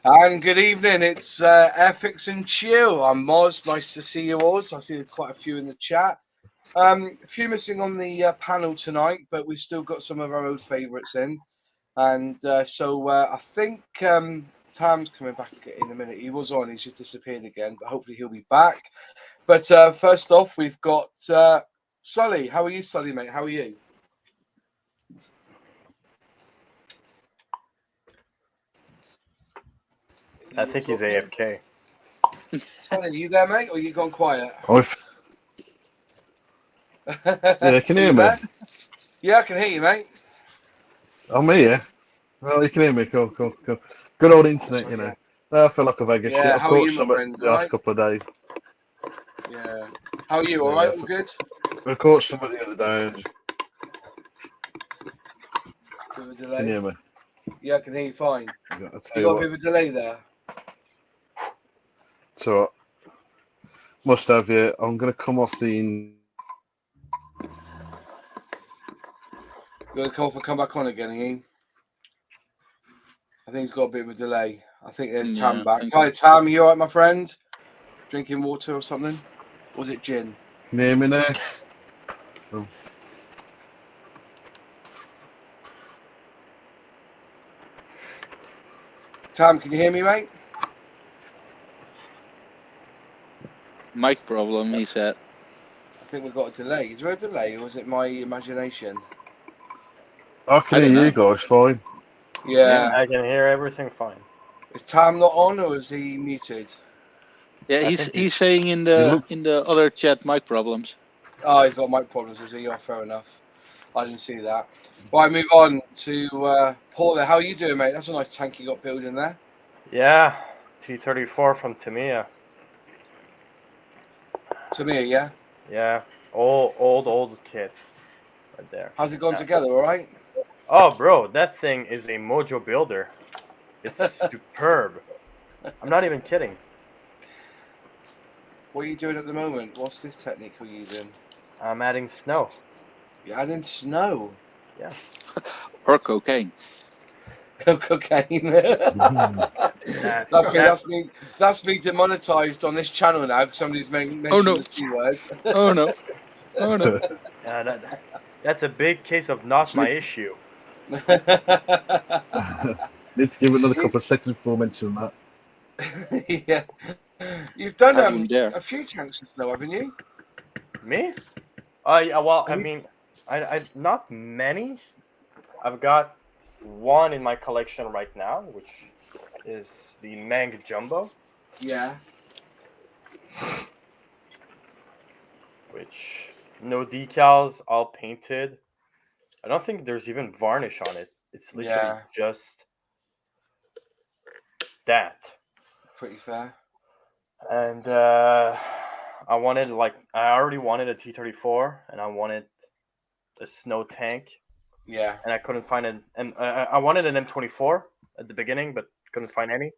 And good evening. It's Airfix and Chill. I'm Moz. Nice to see you all. I see there's quite a few in the chat. A few missing on the panel tonight, but we've still got some of our old favourites in. And so I think Tam's coming back in a minute. He was on. He's just disappeared again, but hopefully he'll be back. But first off, we've got Sully. How are you, Sully, mate? How are you? I think he's AFK. Sully, are you there, mate, or you gone quiet? Yeah, can you hear me? Yeah, I can hear you, mate. I'm here. Well, you can hear me. Cool. Good old internet, right, you know. Yeah. I feel like a Vegas shit. I've How are caught you, some my friend? the last couple of days. Yeah. How are you? All right? All good? I caught some the other day. Bit of a delay. Can you hear me? Yeah, I can hear you fine. You got a bit of a delay there. So must have you. I'm gonna come off the. You're gonna come off and come back on again, Ian? I think he's got a bit of a delay. I think there's Tam back. Hi, Tam. You all right, my friend? Drinking water or something? Or was it gin? Can you hear me now? Oh. Tam, can you hear me, mate? Mic problem, he said. I think we've got a delay. Is there a delay, or is it my imagination? I can hear you guys fine. Yeah. I can hear everything fine. Is Tam not on, or is he muted? Yeah, he's saying in the other chat mic problems. Oh, he's got mic problems, is he? Oh, fair enough. I didn't see that. Right, move on to Paul there. How are you doing, mate? That's a nice tank you got built in there. Yeah, T34 from Tamiya. Tamiya, yeah? Yeah, old kit right there. How's it gone together, all right? Oh, bro, that thing is a mojo builder. It's superb. I'm not even kidding. What are you doing at the moment? What's this technique you're using? I'm adding snow. You're adding snow? Yeah. Or cocaine. Cocaine. That's me demonetized on this channel now because somebody's mentioned the C word. Oh no. Oh no. That's a big case of not my issue. Need to give another couple of seconds before mentioning that. Yeah. You've done a few tanks of snow, haven't you? Me? Well, I mean, I not many. I've got one in my collection right now, which is the Mang Jumbo. Yeah. Which, no decals, all painted. I don't think there's even varnish on it. It's literally just that. Pretty fair. And I already wanted a T34, and I wanted a snow tank. Yeah. And I couldn't find it. And I wanted an M24 at the beginning, but couldn't find any.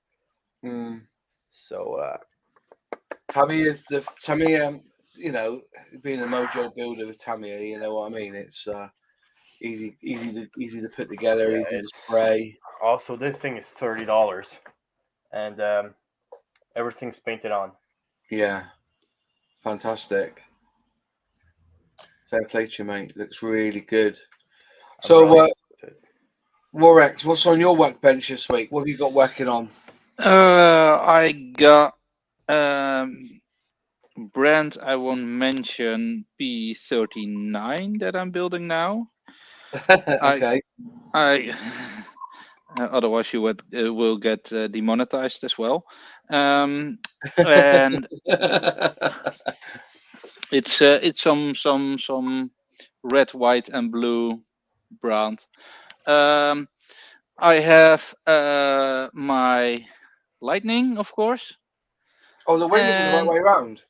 So Tamiya, you know, being a mojo builder with Tamiya, you know what I mean? It's easy to put together, easy to spray. Also, this thing is $30, and everything's painted on. Yeah, fantastic. Fair play to you, mate. Looks really good. So, Warrex, what's on your workbench this week? What have you got working on? I got brand I won't mention, P39 that I'm building now. Okay. Otherwise you will get demonetized as well. And it's some red, white, and blue brand. I have my lightning, of course. Oh, the wings are the right way around.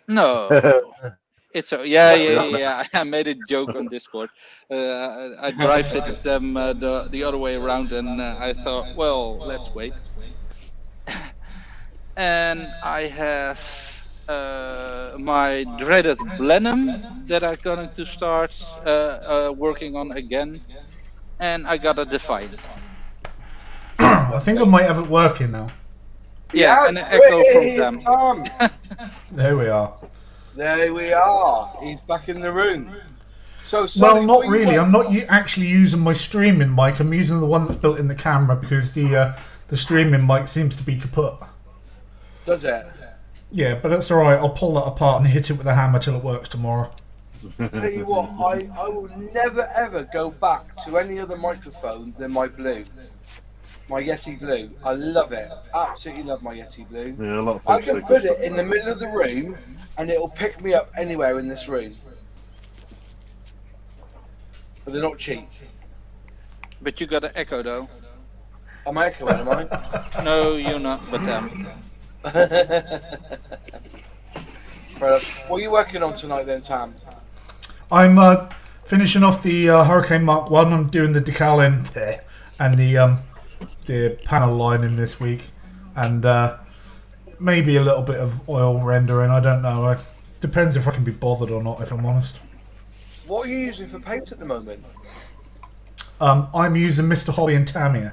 No. It's yeah. I made a joke on Discord. I dry fitted them the other way around, and I thought, well, let's wait. And I have my dreaded Blenheim that I'm going to start working on again, and I got a Defiant. I think I might have it working now. Yeah, Yes, and an echo from here's them. Tom. There we are. There we are. He's back in the room. So, Well, Sonny, not what you really. want- I'm not actually using my streaming mic. I'm using the one that's built in the camera because the streaming mic seems to be kaput. Does it? Yeah, but that's alright. I'll pull that apart and hit it with a hammer till it works tomorrow. Tell you what, I will never ever go back to any other microphone than my Blue. My Yeti Blue. I love it. Absolutely love my Yeti Blue. Yeah, a lot of I people can say put good it in the middle of the room and it'll pick me up anywhere in this room. But they're not cheap. But you got an echo though. Am I echoing, am I? No, you're not, but them. Right, what are you working on tonight then, Tam? I'm finishing off the Hurricane Mark 1. I'm doing the decal in there and the panel lining this week. And maybe a little bit of oil rendering. I don't know. Depends if I can be bothered or not, if I'm honest. What are you using for paint at the moment? I'm using Mr. Hobby and Tamiya.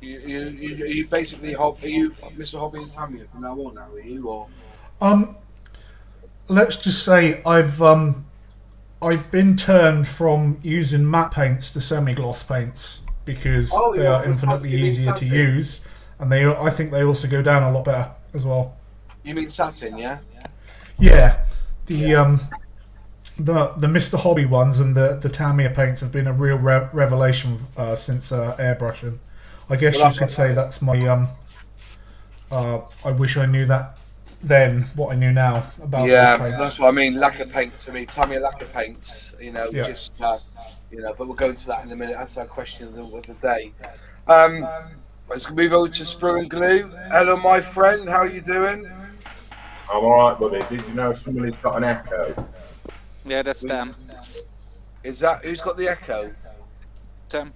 You basically are you Mr. Hobby and Tamiya from now on? Now are you or? Let's just say I've been turned from using matte paints to semi-gloss paints because they are infinitely easier to use, and I think they also go down a lot better as well. You mean satin, yeah? Yeah, the Mr. Hobby ones and the Tamiya paints have been a real revelation since airbrushing. I guess you could say that's my I wish I knew that then what I knew now about those paints. That's what I mean. Lacquer paints for me, Tamiya lacquer paints. You know, Yeah. just you know. But we'll go into that in a minute. That's our question of the day. Let's move over to Sprue and Glue. Hello, my friend. How are you doing? I'm alright, buddy. Did you know somebody's got an echo? Yeah, that's them. Is that who's got the echo? Them.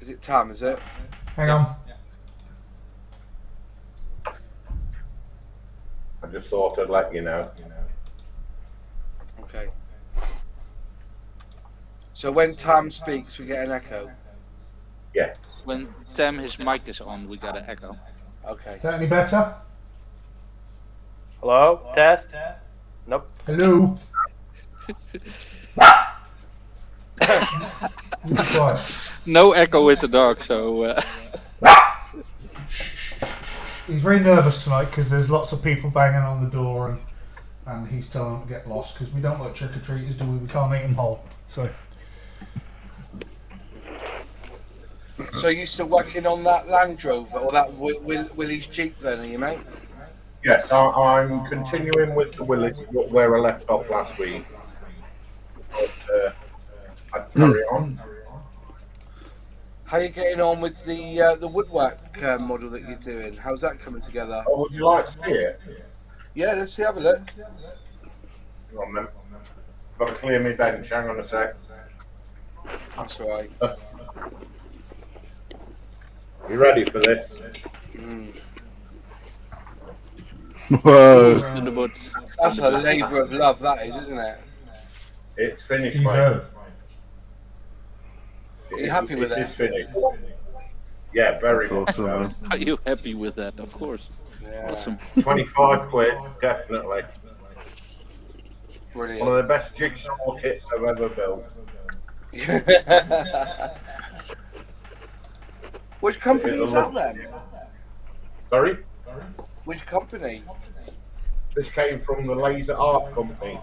Is it Tam? Is it? Hang on. I just thought I'd let you know. Okay. So when Tam speaks, we get an echo. Yeah. When Tam his mic is on, we got an echo. Okay. Is that any better? Hello? Test? Nope. Hello. Right. No echo with the dog, so. He's very nervous tonight because there's lots of people banging on the door and he's telling them to get lost because we don't like trick-or-treaters, do we? We can't eat them whole. So you're still working on that Land Rover or that Willie's Jeep then, are you, mate? Yes, I'm continuing with the Willis where I left off last week. But I'd carry on. How are you getting on with the woodwork model that you're doing? How's that coming together? Oh, would you like to see it? Yeah, let's have a look. Hang on then. Got to clear my bench. Hang on a sec. That's all right. You ready for this? Whoa. To the woods. That's a labour of love, that is, isn't it? It's finished, he's mate. out. Are you happy with It it? is finished. Yeah, very That's much awesome, so. man. Are you happy with that? Of course. Yeah, Awesome. 25 quid, definitely. brilliant. One of the best jigsaw kits I've ever built. Which company is that then? Sorry? Which company? This came from the Laser Art Company.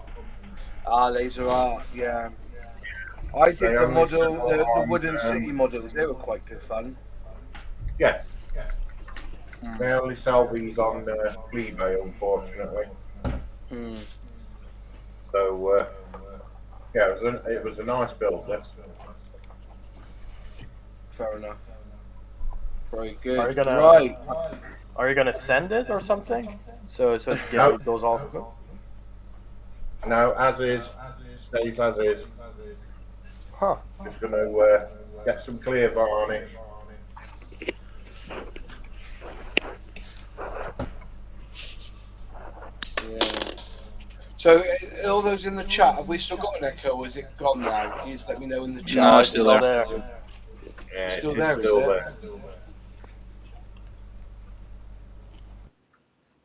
Ah, Laser Art, yeah. I did They the only model, sell the on, Wooden City models. They were quite good fun. Yes. They only sell these on eBay, unfortunately. Hmm. So, yeah, it was a nice build. Yes. Fair enough. Very good. Are you gonna- Right. Are you gonna send it or something? So No. it goes all. No, as is, stays as is. Huh. Just going to get some clear varnish. Yeah. So, all those in the chat, have we still got an echo or is it gone now? Can you just let me know in the chat? No, it's still there. Yeah, Still it's there, is still it? there.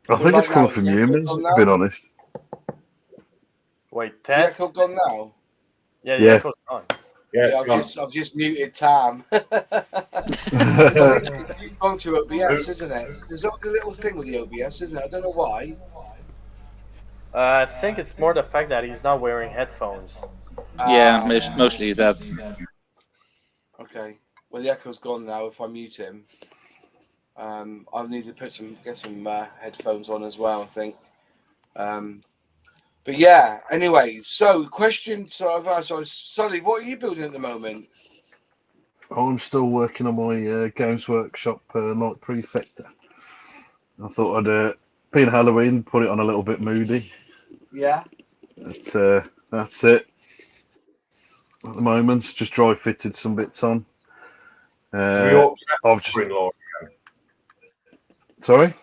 I think Right it's coming now, from is the humans, echo to gone be now? honest. Wait, Is the test. echo gone now? Yeah, Yeah. echo's on. Yeah, Yeah, it's gone. I've just muted Tam. I think it's gone through OBS, isn't it? There's a little thing with the OBS, isn't it? I don't know why. I think it's more the fact that he's not wearing headphones. Yeah, Ah, mostly that. okay. Well, the echo's gone now. If I mute him, I'll need to get some headphones on as well, I think. But yeah. Anyway, so question. So Sully, what are you building at the moment? I'm still working on my Games Workshop Night Prefector. I thought I'd, being Halloween, put it on a little bit moody. Yeah. That's it. At the moment, just dry fitted some bits on. Have you upset the I've just, mother-in-law? sorry?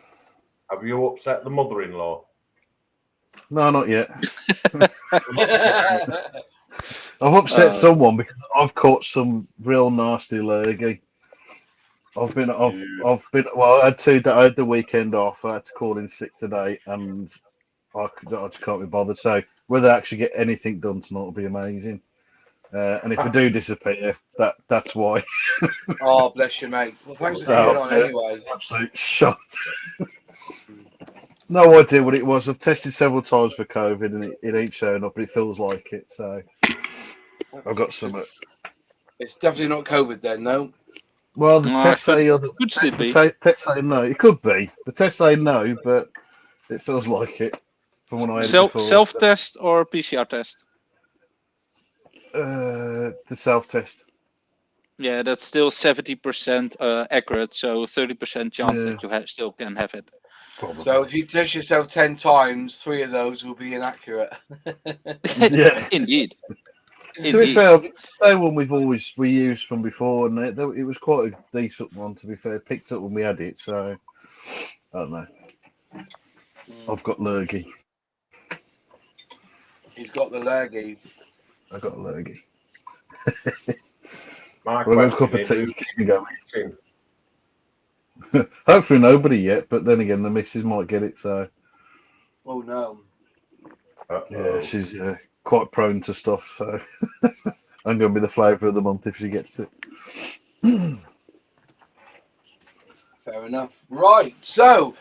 Have you upset the mother-in-law? No, not yet. I've upset someone because I've caught some real nasty lurgy. I've been. Well, I had the weekend off. I had to call in sick today, and I just can't be bothered. So whether I actually get anything done tonight will be amazing. And if I do disappear, that's why. Oh, bless you, mate. Well, thanks for So, coming on anyway. Absolute shot. No idea what it was. I've tested several times for COVID, and it ain't showing up, but it feels like it. So I've got some. It's definitely not COVID then, no. Well, the tests say could still be. tests say no. It could be. The tests say no, but it feels like it from when I had it before. Self-test or PCR test? The self-test. Yeah, that's still 70% accurate, so 30% chance that you still can have it. Probably. So if you test yourself 10 times, 3 of those will be inaccurate. Yeah. Indeed. To be fair, the same one we used from before, and it was quite a decent one. To be fair, picked up when we had it, so I don't know. I've got lurgy. He's got the lurgy. I got a lurgy. My Well, a cup of tea keep me going. Hopefully nobody yet, but then again, the missus might get it. So Oh no. yeah, she's quite prone to stuff. So I'm going to be the flavour of the month if she gets it. Fair enough. Right, so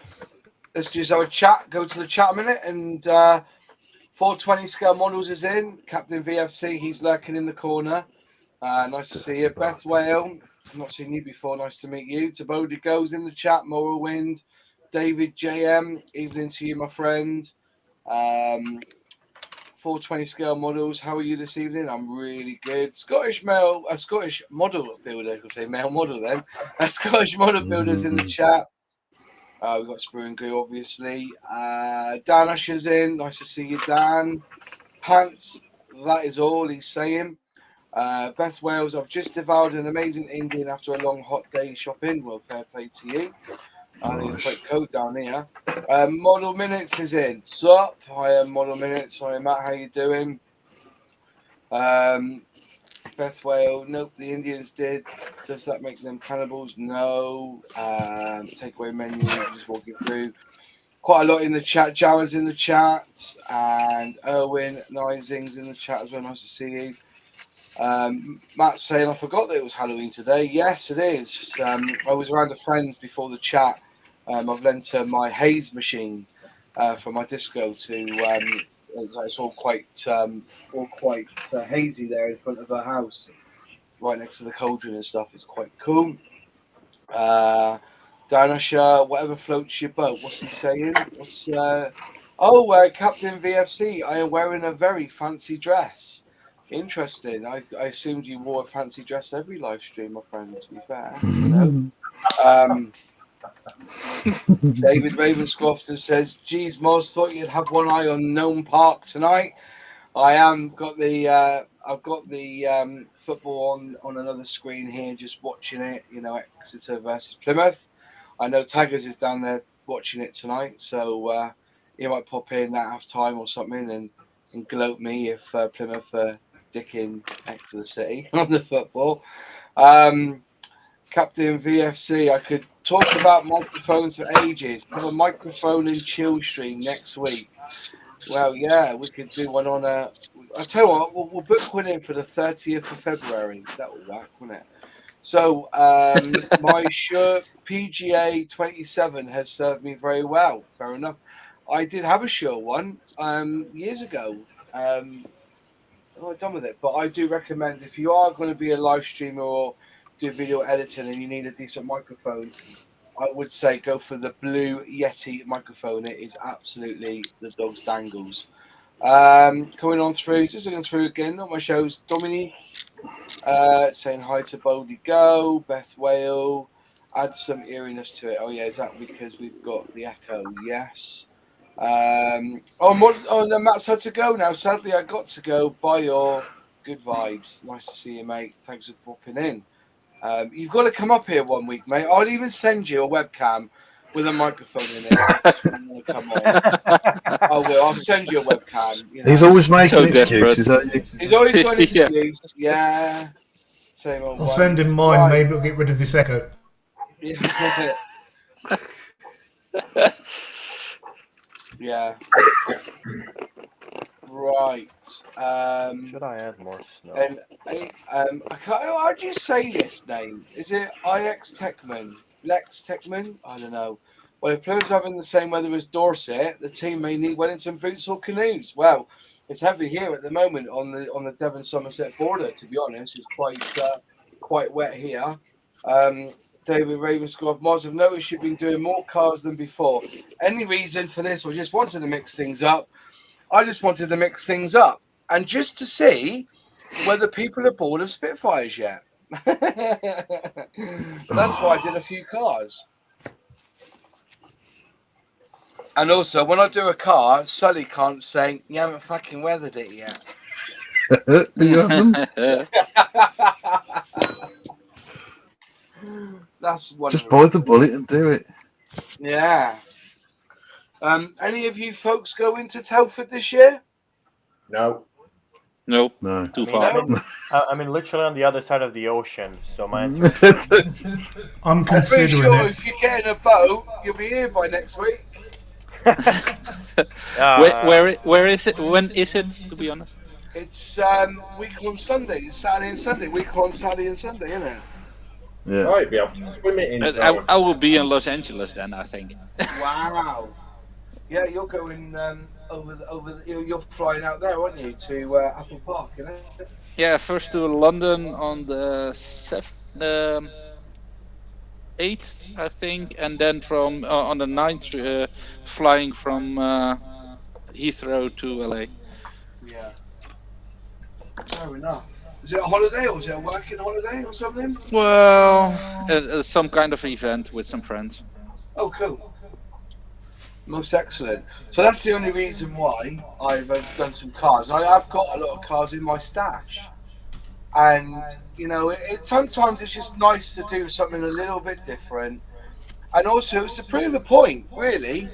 let's just have a chat. Go to the chat a minute, and 420 scale models is in. Captain VFC, he's lurking in the corner. Nice to see you. Beth Whale, I've not seen you before. Nice to meet you. Tabodi goes in the chat. Morrowind, David JM, evening to you, my friend. 420 scale models. How are you this evening? I'm really good. Scottish model builder. I could say male model then. Scottish model builders in the chat. We've got Sprue and Glue, obviously. Dan Usher's in. Nice to see you, Dan. Pants. That is all he's saying. Beth Wales, I've just devoured an amazing Indian after a long hot day shopping. Well, fair play to you. There's a quick code down here. Model Minutes is in. Sup? Hi, Model Minutes. Hi, Matt. How you doing? Beth Whale. Nope, the Indians did. Does that make them cannibals? No. Takeaway menu. Just walking through. Quite a lot in the chat. Jared's in the chat. And Erwin Nising's in the chat as well. Nice to see you. Matt saying, I forgot that it was Halloween today. Yes, it is. I was around the friends before the chat. I've lent her my haze machine for my disco to. It's all quite hazy there in front of her house, right next to the cauldron and stuff. It's quite cool. Danasha, whatever floats your boat. What's he saying? Captain VFC. I am wearing a very fancy dress. Interesting. I assumed you wore a fancy dress every live stream, my friend, to be fair. You know? David Ravenscrofton says, geez, Moz, thought you'd have one eye on Gnome Park tonight. I am. I've got the football on another screen here, just watching it, you know, Exeter versus Plymouth. I know Taggers is down there watching it tonight, so he might pop in at half time or something and gloat me if Plymouth dicking Exeter City on the football. Captain VFC. I could talk about microphones for ages. Have a microphone and chill stream next week. Well, yeah, we could do one on a. I tell you what, we'll book one in for the 30th of February. That will work, won't it? So, my shirt PGA 27 has served me very well. Fair enough. I did have a shirt one years ago. I'm done with it, but I do recommend if you are going to be a live streamer or do video editing and you need a decent microphone, I would say go for the Blue Yeti microphone. It is absolutely the dog's dangles. Coming on through, just looking through again, not my shows. Dominique saying hi to Boldy Go, Beth Whale, add some eeriness to it. Oh yeah, is that because we've got the echo? Yes. No, Matt's had to go now. Sadly, I got to go. Bye, your good vibes. Nice to see you, mate. Thanks for popping in. You've got to come up here one week, mate. I'll even send you a webcam with a microphone in it. Come on. I will. I'll send you a webcam. You know. He's always making excuses. He's always got an excuse. Yeah. Same old. I'll send him mine. Right. Maybe it'll get rid of this echo. Yeah. Yeah. Right. Should I add more snow? And I can't. How do you say this name? Is it IX Techman? Lex Techman? I don't know. Well, if players having the same weather as Dorset, the team may need Wellington boots or canoes. Well, it's heavy here at the moment on the Devon Somerset border. To be honest, it's quite wet here. David Ravenscroft, Moz, I've noticed you've been doing more cars than before. Any reason for this? I just wanted to mix things up. I just wanted to mix things up. And just to see whether people are bored of Spitfires yet. That's why I did a few cars. And also, when I do a car, Sully can't say, you haven't fucking weathered it yet. That's one. Just buy the bullet and do it. Yeah. Any of you folks go into Telford this year? No. Nope. No. Too far. I mean, literally on the other side of the ocean. So my answer is I'm pretty considering sure it. if you get in a boat, you'll be here by next week. Where is it? When is it? To be honest, It's week on Sunday. It's Saturday and Sunday. Week on Saturday and Sunday, isn't it? Yeah. I'd be able to swim it in. I will be in Los Angeles then. I think. Wow. Yeah, you're going you're flying out there, aren't you, to Apple Park, you know? Yeah, first to London on the 8th, I think, and then from on the 9th, flying from Heathrow to LA. Yeah. Fair enough. Is it a holiday or is it a working holiday or something? Well, some kind of event with some friends. Oh, cool. Most excellent. So that's the only reason why I've done some cars. I've got a lot of cars in my stash. And, you know, sometimes it's just nice to do something a little bit different. And also, it's to prove a point, really.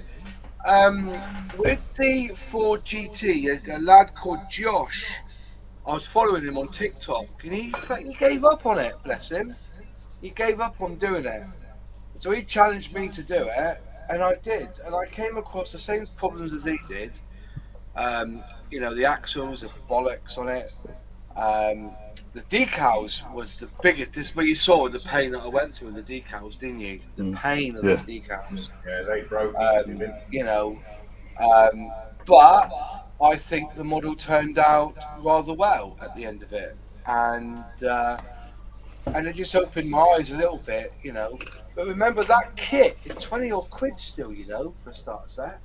With the Ford GT, a lad called Josh, I was following him on TikTok, and he gave up on it, bless him. He gave up on doing it. So he challenged me to do it, and I did. And I came across the same problems as he did. You know, the axles, the bollocks on it. The decals was the biggest. This, but you saw the pain that I went through with the decals, didn't you? The pain of those decals. Yeah, they broke. You know, but I think the model turned out rather well at the end of it, and it just opened my eyes a little bit, you know. But remember, that kit is 20 odd quid still, you know, for a starter set.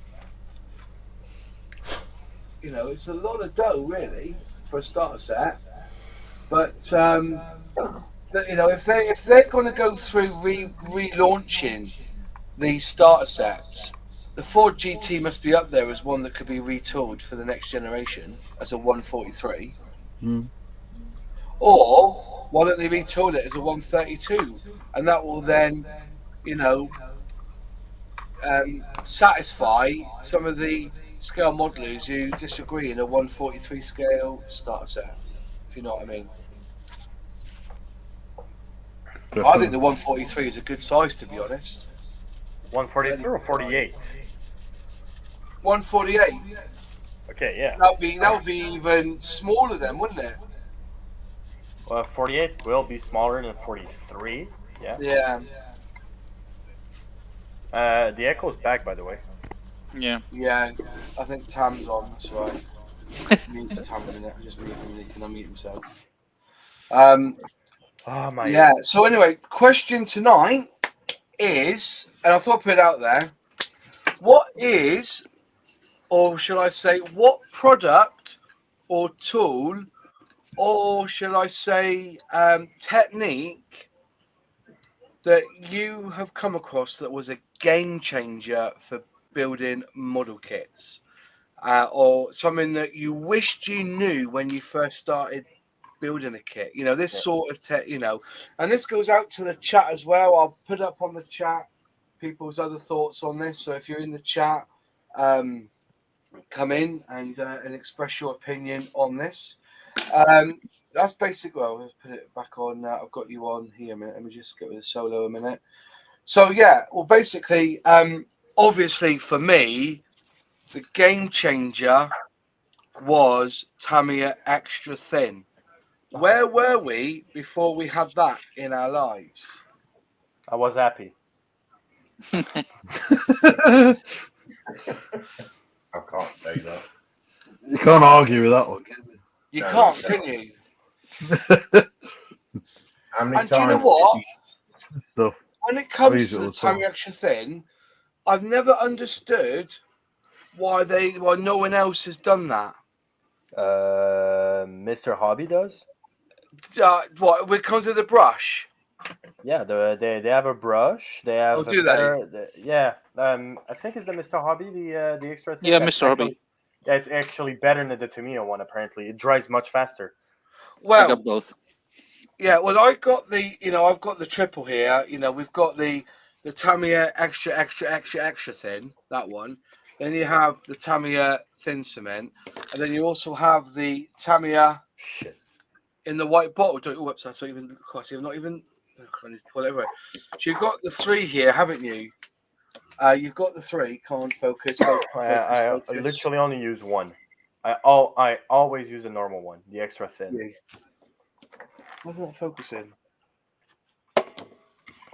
You know, it's a lot of dough, really, for a starter set. But you know, if they're going to go through relaunching these starter sets, the Ford GT must be up there as one that could be retooled for the next generation as a 143. Or why don't they retool it as a 132, and that will then, you know, satisfy some of the scale modelers who disagree in a 143 scale starter set, if you know what I mean. I think the 143 is a good size, to be honest. 143 or 48? 148. Okay, yeah. That would be even smaller then, wouldn't it? Well, 48 will be smaller than 43. Yeah. Yeah. The echo's back, by the way. Yeah. Yeah. I think Tam's on. That's right. Mute Tam a minute. Just mute him. He can unmute himself. Oh my. Yeah. So anyway, question tonight is, and I thought I'd put it out there. What is, or should I say, what product or tool, or shall I say, technique that you have come across that was a game changer for building model kits, or something that you wished you knew when you first started building a kit? You know, this sort of and this goes out to the chat as well. I'll put up on the chat people's other thoughts on this. So if you're in the chat, come in and express your opinion on this. That's basic. Well, let's put it back on. I've got you on here a minute. Let me just go with the solo a minute. So yeah, well, basically, obviously for me, the game changer was Tamiya Extra Thin. Where were we before we had that in our lives? I was happy. I can't say that. You can't argue with that one, can you? You No, can't, no. can you? How many And do you know times? what? Stuff. When it comes use it to all the the time. Tamiya Extra Thin, I've never understood why no one else has done that. Mr. Hobby does. What? When it comes to the brush? Yeah, they have a brush. They have. Oh, do they? Yeah. I think it's the Mr. Hobby, the extra thing. Yeah, that's Mr. Hobby. actually- Yeah, it's actually better than the Tamiya one. Apparently, it dries much faster. I Well, got both. yeah. Well, I got I've got the triple here. We've got the Tamiya extra thin, that one. Then you have the Tamiya thin cement, and then you also have the Tamiya Shit. in the white bottle. Whoops, that's not even. Of course, you've not even. Whatever. So you've got the three here, haven't you? You've got the three. Can't focus. I literally only use one. I always use a normal one, the extra thin. Yeah. Why isn't that focusing?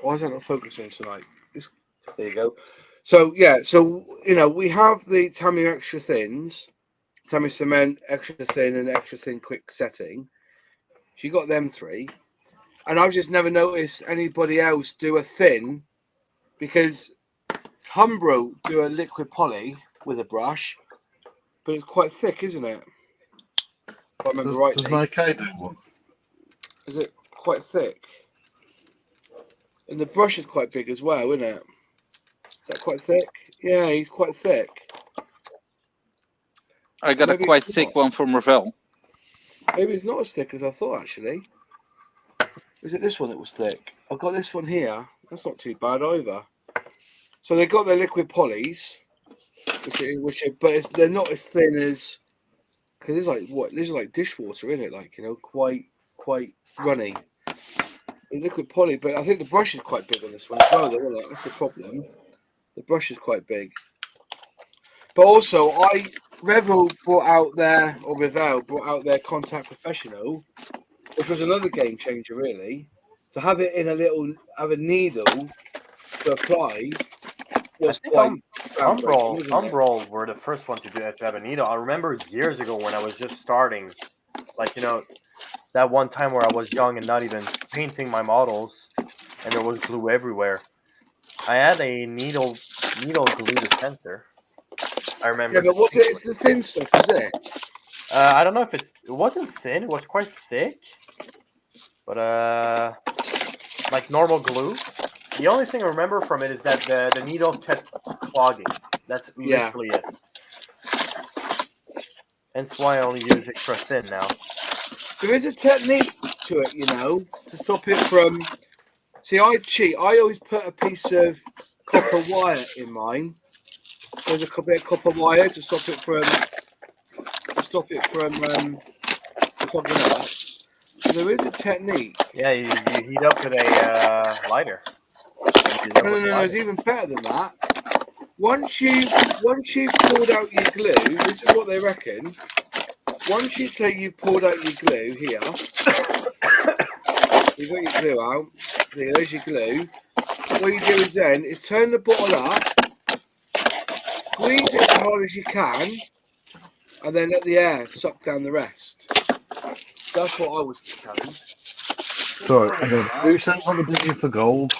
Why is that not focusing tonight? There you go. So yeah, we have the Tamiya extra thins, Tamiya cement extra thin and extra thin quick setting. So you got them three, and I've just never noticed anybody else do a thin, because Humbro do a liquid poly with a brush, but it's quite thick, isn't it? If I remember rightly. Does Nike do one? Is it quite thick? And the brush is quite big as well, isn't it? Is that quite thick? Yeah, he's quite thick. I got Maybe a quite it's thick not. one from Ravel. Maybe it's not as thick as I thought, actually. Is it this one that was thick? I've got this one here. That's not too bad either. So they've got their liquid polys, but they're not as thin as, because it's like what? This is like dishwater, isn't it? Like, quite runny. The liquid poly, but I think the brush is quite big on this one as well. Though, isn't it? That's the problem. The brush is quite big. But also, Revel brought out their Contact Professional, which was another game changer, really. To have it in have a needle to apply was quite. Umbral were the first one to do that, to have a needle. I remember years ago when I was just starting, that one time where I was young and not even painting my models, and there was glue everywhere. I had a needle glue dispenser. I remember. Yeah, but what's it? It's the thin stuff, is it? I don't know if it wasn't thin. It was quite thick, but like normal glue. The only thing I remember from it is that the needle kept clogging. That's literally it. Hence why I only use extra thin now. There is a technique to it, to stop it from. See, I cheat. I always put a piece of copper wire in mine. There's a bit of copper wire to stop it from clogging up. There is a technique. Yeah, you heat up with a lighter. No, it's even better than that. Once you've pulled out your glue, this is what they reckon. Once you say you've pulled out your glue here, you've got your glue out. There's your glue. What you do is then turn the bottle up, squeeze it as hard as you can, and then let the air suck down the rest. That's what I was told. Sorry, who sounds like they're digging for gold?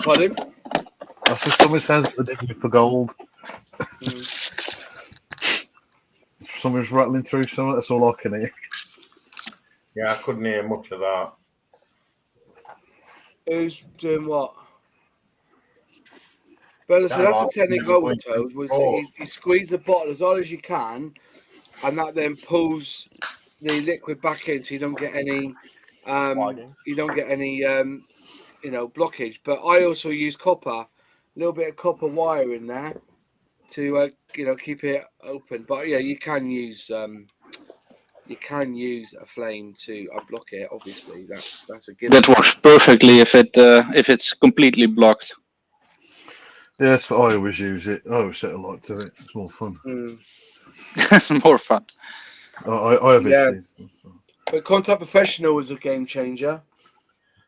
Pardon? That's just somebody sounds like they're digging for gold. Someone's rattling through something. That's all I can hear. Yeah, I couldn't hear much of that. Who's doing what? But so that's the technique I was told. Was you squeeze the bottle as hard as you can, and that then pulls the liquid back in, so you don't get any blockage. But I also use copper, a little bit of copper wire in there to keep it open. But yeah, you can use a flame to unblock it. Obviously, that's a given. That works perfectly if it's completely blocked. Yeah, that's what I always use it. I always set a light to it. It's more fun. More fun. I have it. But Contact Professional was a game changer.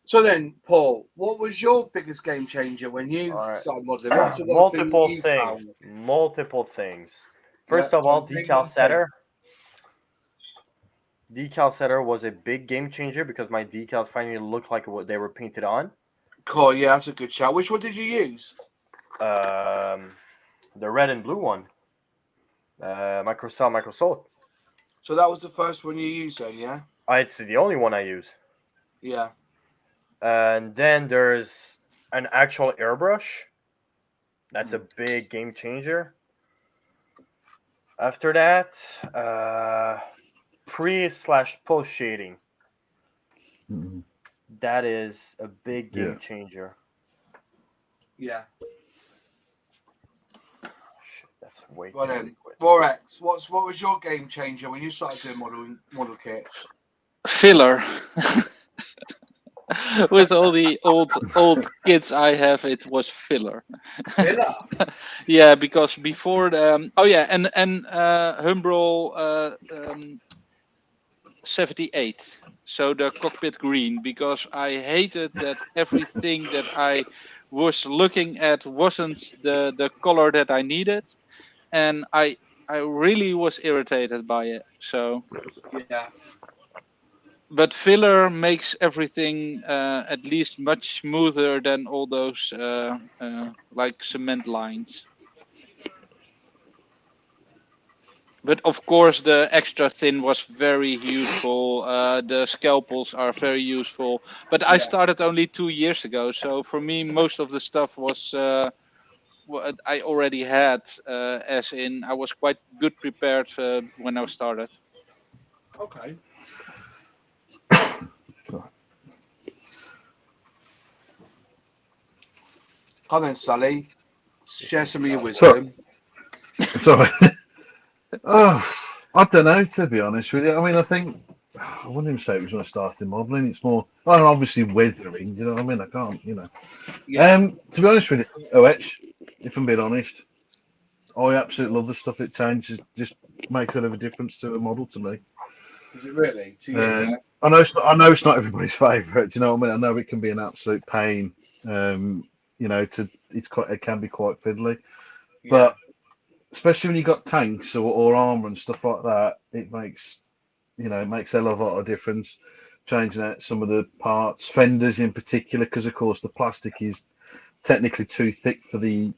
So then, Paul, what was your biggest game changer when you started modeling? What's the Multiple things. First of all, decal setter. Decal setter was a big game changer because my decals finally looked like what they were painted on. Cool, yeah, that's a good shout. Which one did you use? The red and blue one. Microsol. So that was the first one you used then, yeah? It's the only one I use. Yeah. And then there's an actual airbrush. That's a big game changer. After that, pre/post shading. Mm-hmm. That is a big game changer. Yeah. Shit, that's way Well too then, quick. Borex, what was your game changer when you started doing model kits? Filler. With all the old kits I have, it was filler. Filler. Yeah, because before the and Humbrol 78. So the cockpit green, because I hated that everything that I was looking at wasn't the color that I needed, and I really was irritated by it. So yeah. But filler makes everything at least much smoother than all those like cement lines. But of course, the extra thin was very useful. The scalpels are very useful. But I started only 2 years ago, so for me, most of the stuff was what I already had. As in, I was quite good prepared when I started. Okay. Come then, Sully. Share some of your wisdom. Sorry. Oh, I don't know, to be honest with you. I mean, I think I wouldn't even say it was when I started modelling. It's more, obviously weathering. You know what I mean? I can't, Yeah. To be honest with you, if I'm being honest, I absolutely love the stuff it changes. Just makes a bit of a difference to a model to me. Is it really? To you, yeah? I know it's not everybody's favourite. Do you know what I mean? I know it can be an absolute pain. It can be quite fiddly, but especially when you got tanks or armor and stuff like that, it makes a lot of difference. Changing out some of the parts, fenders in particular, because of course the plastic is technically too thick for the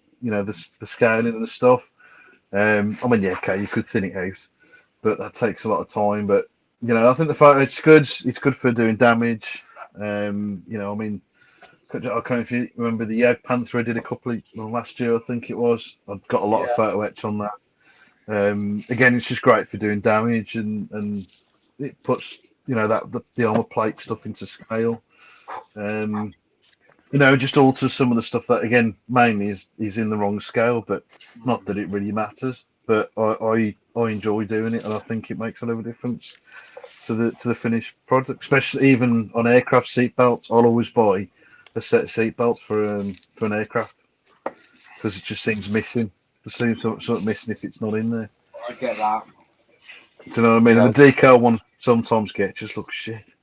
scaling and the stuff. You could thin it out, but that takes a lot of time. But I think the photo, it's good. It's good for doing damage. I can't know if you remember the Yag Panther I did a couple of last year, I think it was. I've got a lot of photo etch on that. Again, it's just great for doing damage, and it puts the armor plate stuff into scale. Just alters some of the stuff that again mainly is in the wrong scale, but not that it really matters. But I I enjoy doing it, and I think it makes a lot of difference to the finished product. Especially even on aircraft seatbelts, I'll always buy a set of seatbelts for an aircraft because it just seems missing. There seems something missing if it's not in there. I get that. Do you know what I mean? Yeah. And the decal ones sometimes just look shit.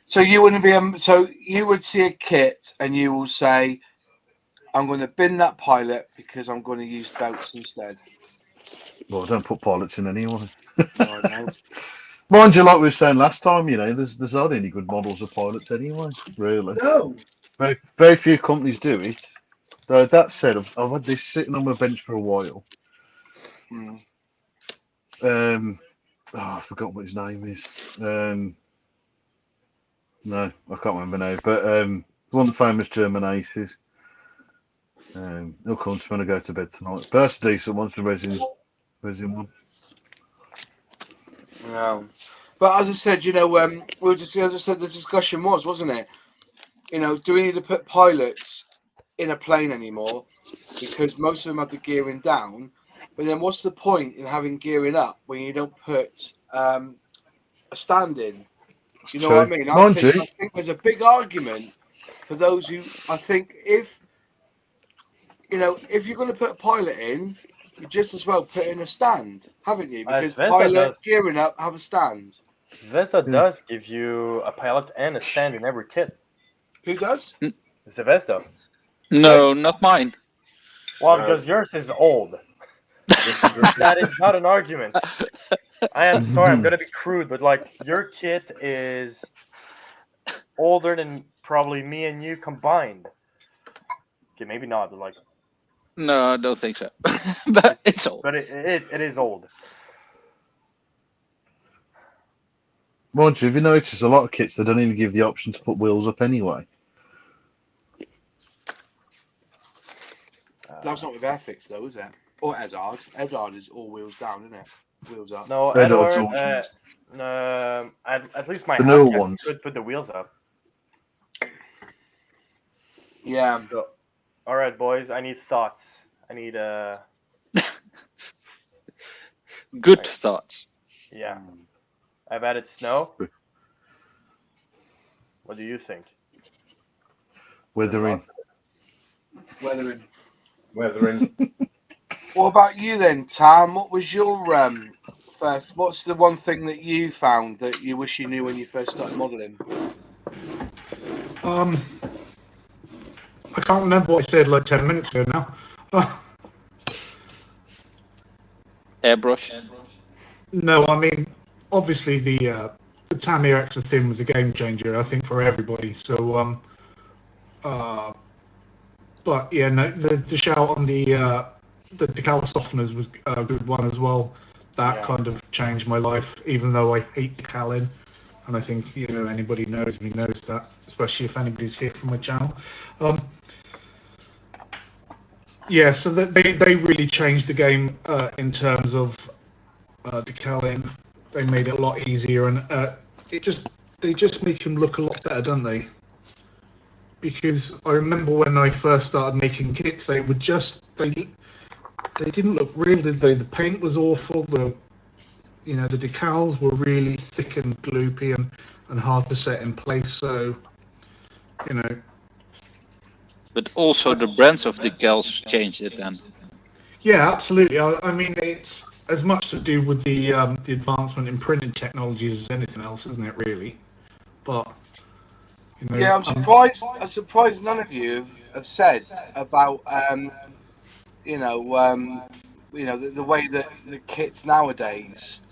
So you wouldn't be so you would see a kit and you will say, I'm going to bin that pilot because I'm going to use belts instead. Well, I don't put pilots in anyway. I know. Mind you, like we were saying last time, there's not any good models of pilots anyway, really. No. Very few companies do it. Though that said, I've had this sitting on my bench for a while. I forgot what his name is. No, I can't remember now. But one of the famous German aces. He'll come to me when I go to bed tonight. But that's a decent one for resin one. No. But as I said, we were just, as I said, the discussion wasn't it? Do we need to put pilots in a plane anymore? Because most of them have the gearing down. But then what's the point in having gearing up when you don't put a stand in? You know what I mean? I think there's a big argument for those who, I think if you're going to put a pilot in, you just as well put in a stand, haven't you? Because pilot gearing up have a stand. Zvezda does give you a pilot and a stand in every kit. Who does? Zvezda. No, not mine. Well, because yours is old. That is not an argument. I am sorry, I'm gonna be crude, but your kit is older than probably me and you combined. Okay, maybe not, but No, I don't think so. But it's old. But it is old. Mind you, if you notice, there's a lot of kits that don't even give the option to put wheels up anyway. That's not with Airfix though, is it? Or Edard. Edard is all wheels down, isn't it? Wheels up. No, Edard. At least my new ones could put the wheels up. Yeah. So, all right, boys. I need thoughts. I need good thoughts. Yeah. I've added snow. What do you think? Weathering. What about you then, Tam? What was your first? What's the one thing that you found that you wish you knew when you first started modelling? I can't remember what I said 10 minutes ago now. Airbrush. No, I mean, obviously the Tamiya extra thin was a game changer, I think, for everybody. So, but yeah, no, the shout on the decal softeners was a good one as well. That kind of changed my life, even though I hate decaling, and I think anybody knows me knows that, especially if anybody's here from my channel. Yeah, so they really changed the game in terms of decaling. They made it a lot easier, and they just make them look a lot better, don't they? Because I remember when I first started making kits, they didn't look real, did they? The paint was awful. The decals were really thick and gloopy and hard to set in place. So, But also the brands of decals changed it then. Yeah, absolutely. I mean, it's as much to do with the advancement in printing technologies as anything else, isn't it? Really, but. Yeah, I'm surprised. I'm surprised none of you have said about the way that the kits nowadays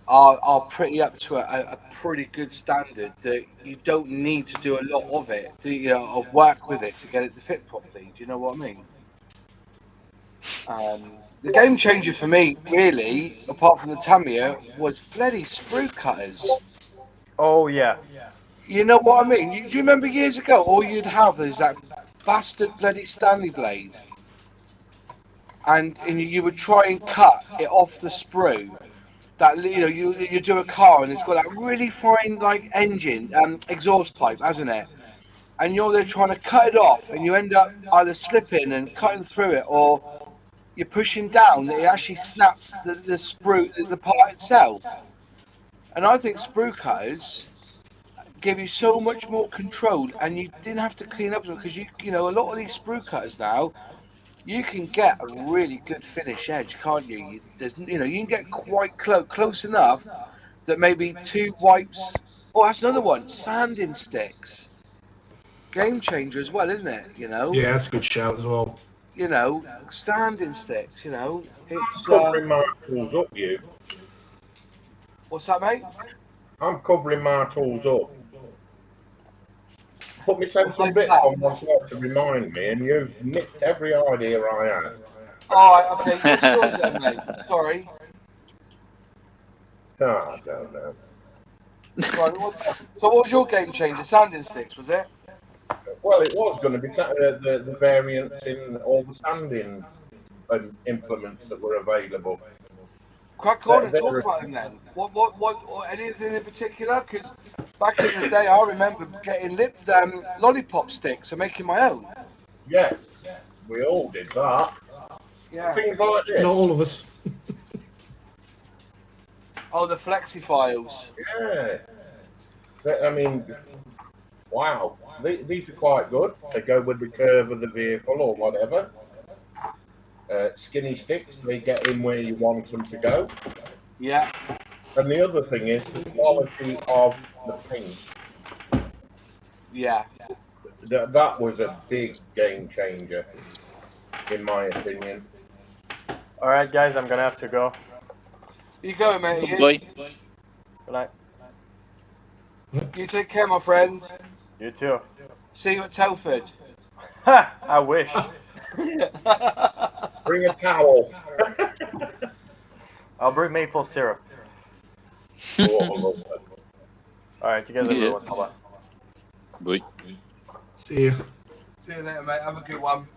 are pretty up to a pretty good standard. That you don't need to do a lot of it, or work with it to get it to fit properly. Do you know what I mean? The game changer for me, really, apart from the Tamiya, was bloody Sprue Cutters. Oh yeah. You know what I mean? Do you remember years ago, all you'd have is that bastard bloody Stanley blade, and you would try and cut it off the sprue. That you do a car and it's got that really fine engine exhaust pipe, hasn't it? And you're there trying to cut it off, and you end up either slipping and cutting through it, or you're pushing down, it actually snaps the sprue, the part itself. And I think sprue cutters give you so much more control, and you didn't have to clean up because you know a lot of these sprue cutters now, you can get a really good finish edge, can't you? You can get quite close enough that maybe 2 wipes. Oh, that's another one. Sanding sticks, game changer as well, isn't it? Yeah, that's a good shout as well. Standing sticks. It's Covering my tools up, you. what's that, mate? I'm covering my tools up. Put myself some Why's bits that? on myself to remind me, and you've nicked every idea I had. All right, okay. What's yours then, mate? Sorry. Oh, I don't know. Right, so what was your game changer? Sanding sticks, was it? Well, it was going to be the variants in all the sanding implements that were available. Crack on and talk about them then. What anything in particular? Because back in the day, I remember getting lollipop sticks and making my own. Yes, we all did that. Yeah. Things like this. Not all of us. Oh, the flexi files. Yeah. I mean, wow. These are quite good. They go with the curve of the vehicle or whatever. Skinny sticks, they get in where you want them to go. Yeah. And the other thing is the quality of the paint. Yeah. That was a big game changer, in my opinion. All right, guys, I'm gonna have to go. You go, mate. Boy. Good night. You take care, my friend. You too. See you at Telford. Ha! I wish. Bring a towel. I'll bring maple syrup. All right, you guys have a good one. Bye-bye. Boy. See you. See you later, mate. Have a good one.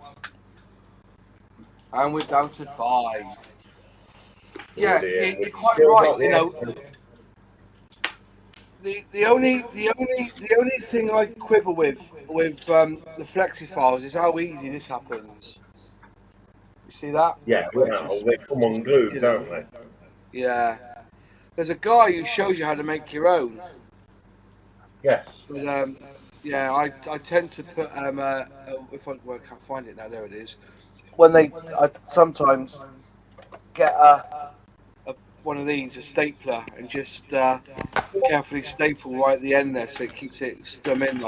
And we're down to 5. Yeah, you're quite right. The only thing I quibble with the flexi files is how easy this happens. You see that? Yeah, they come unglued, don't they? Yeah. There's a guy who shows you how to make your own. Yes. But yeah, I tend to put if I can't find it now, there it is. I sometimes get one of these, a stapler, and just carefully staple right at the end there, so it keeps it stum in.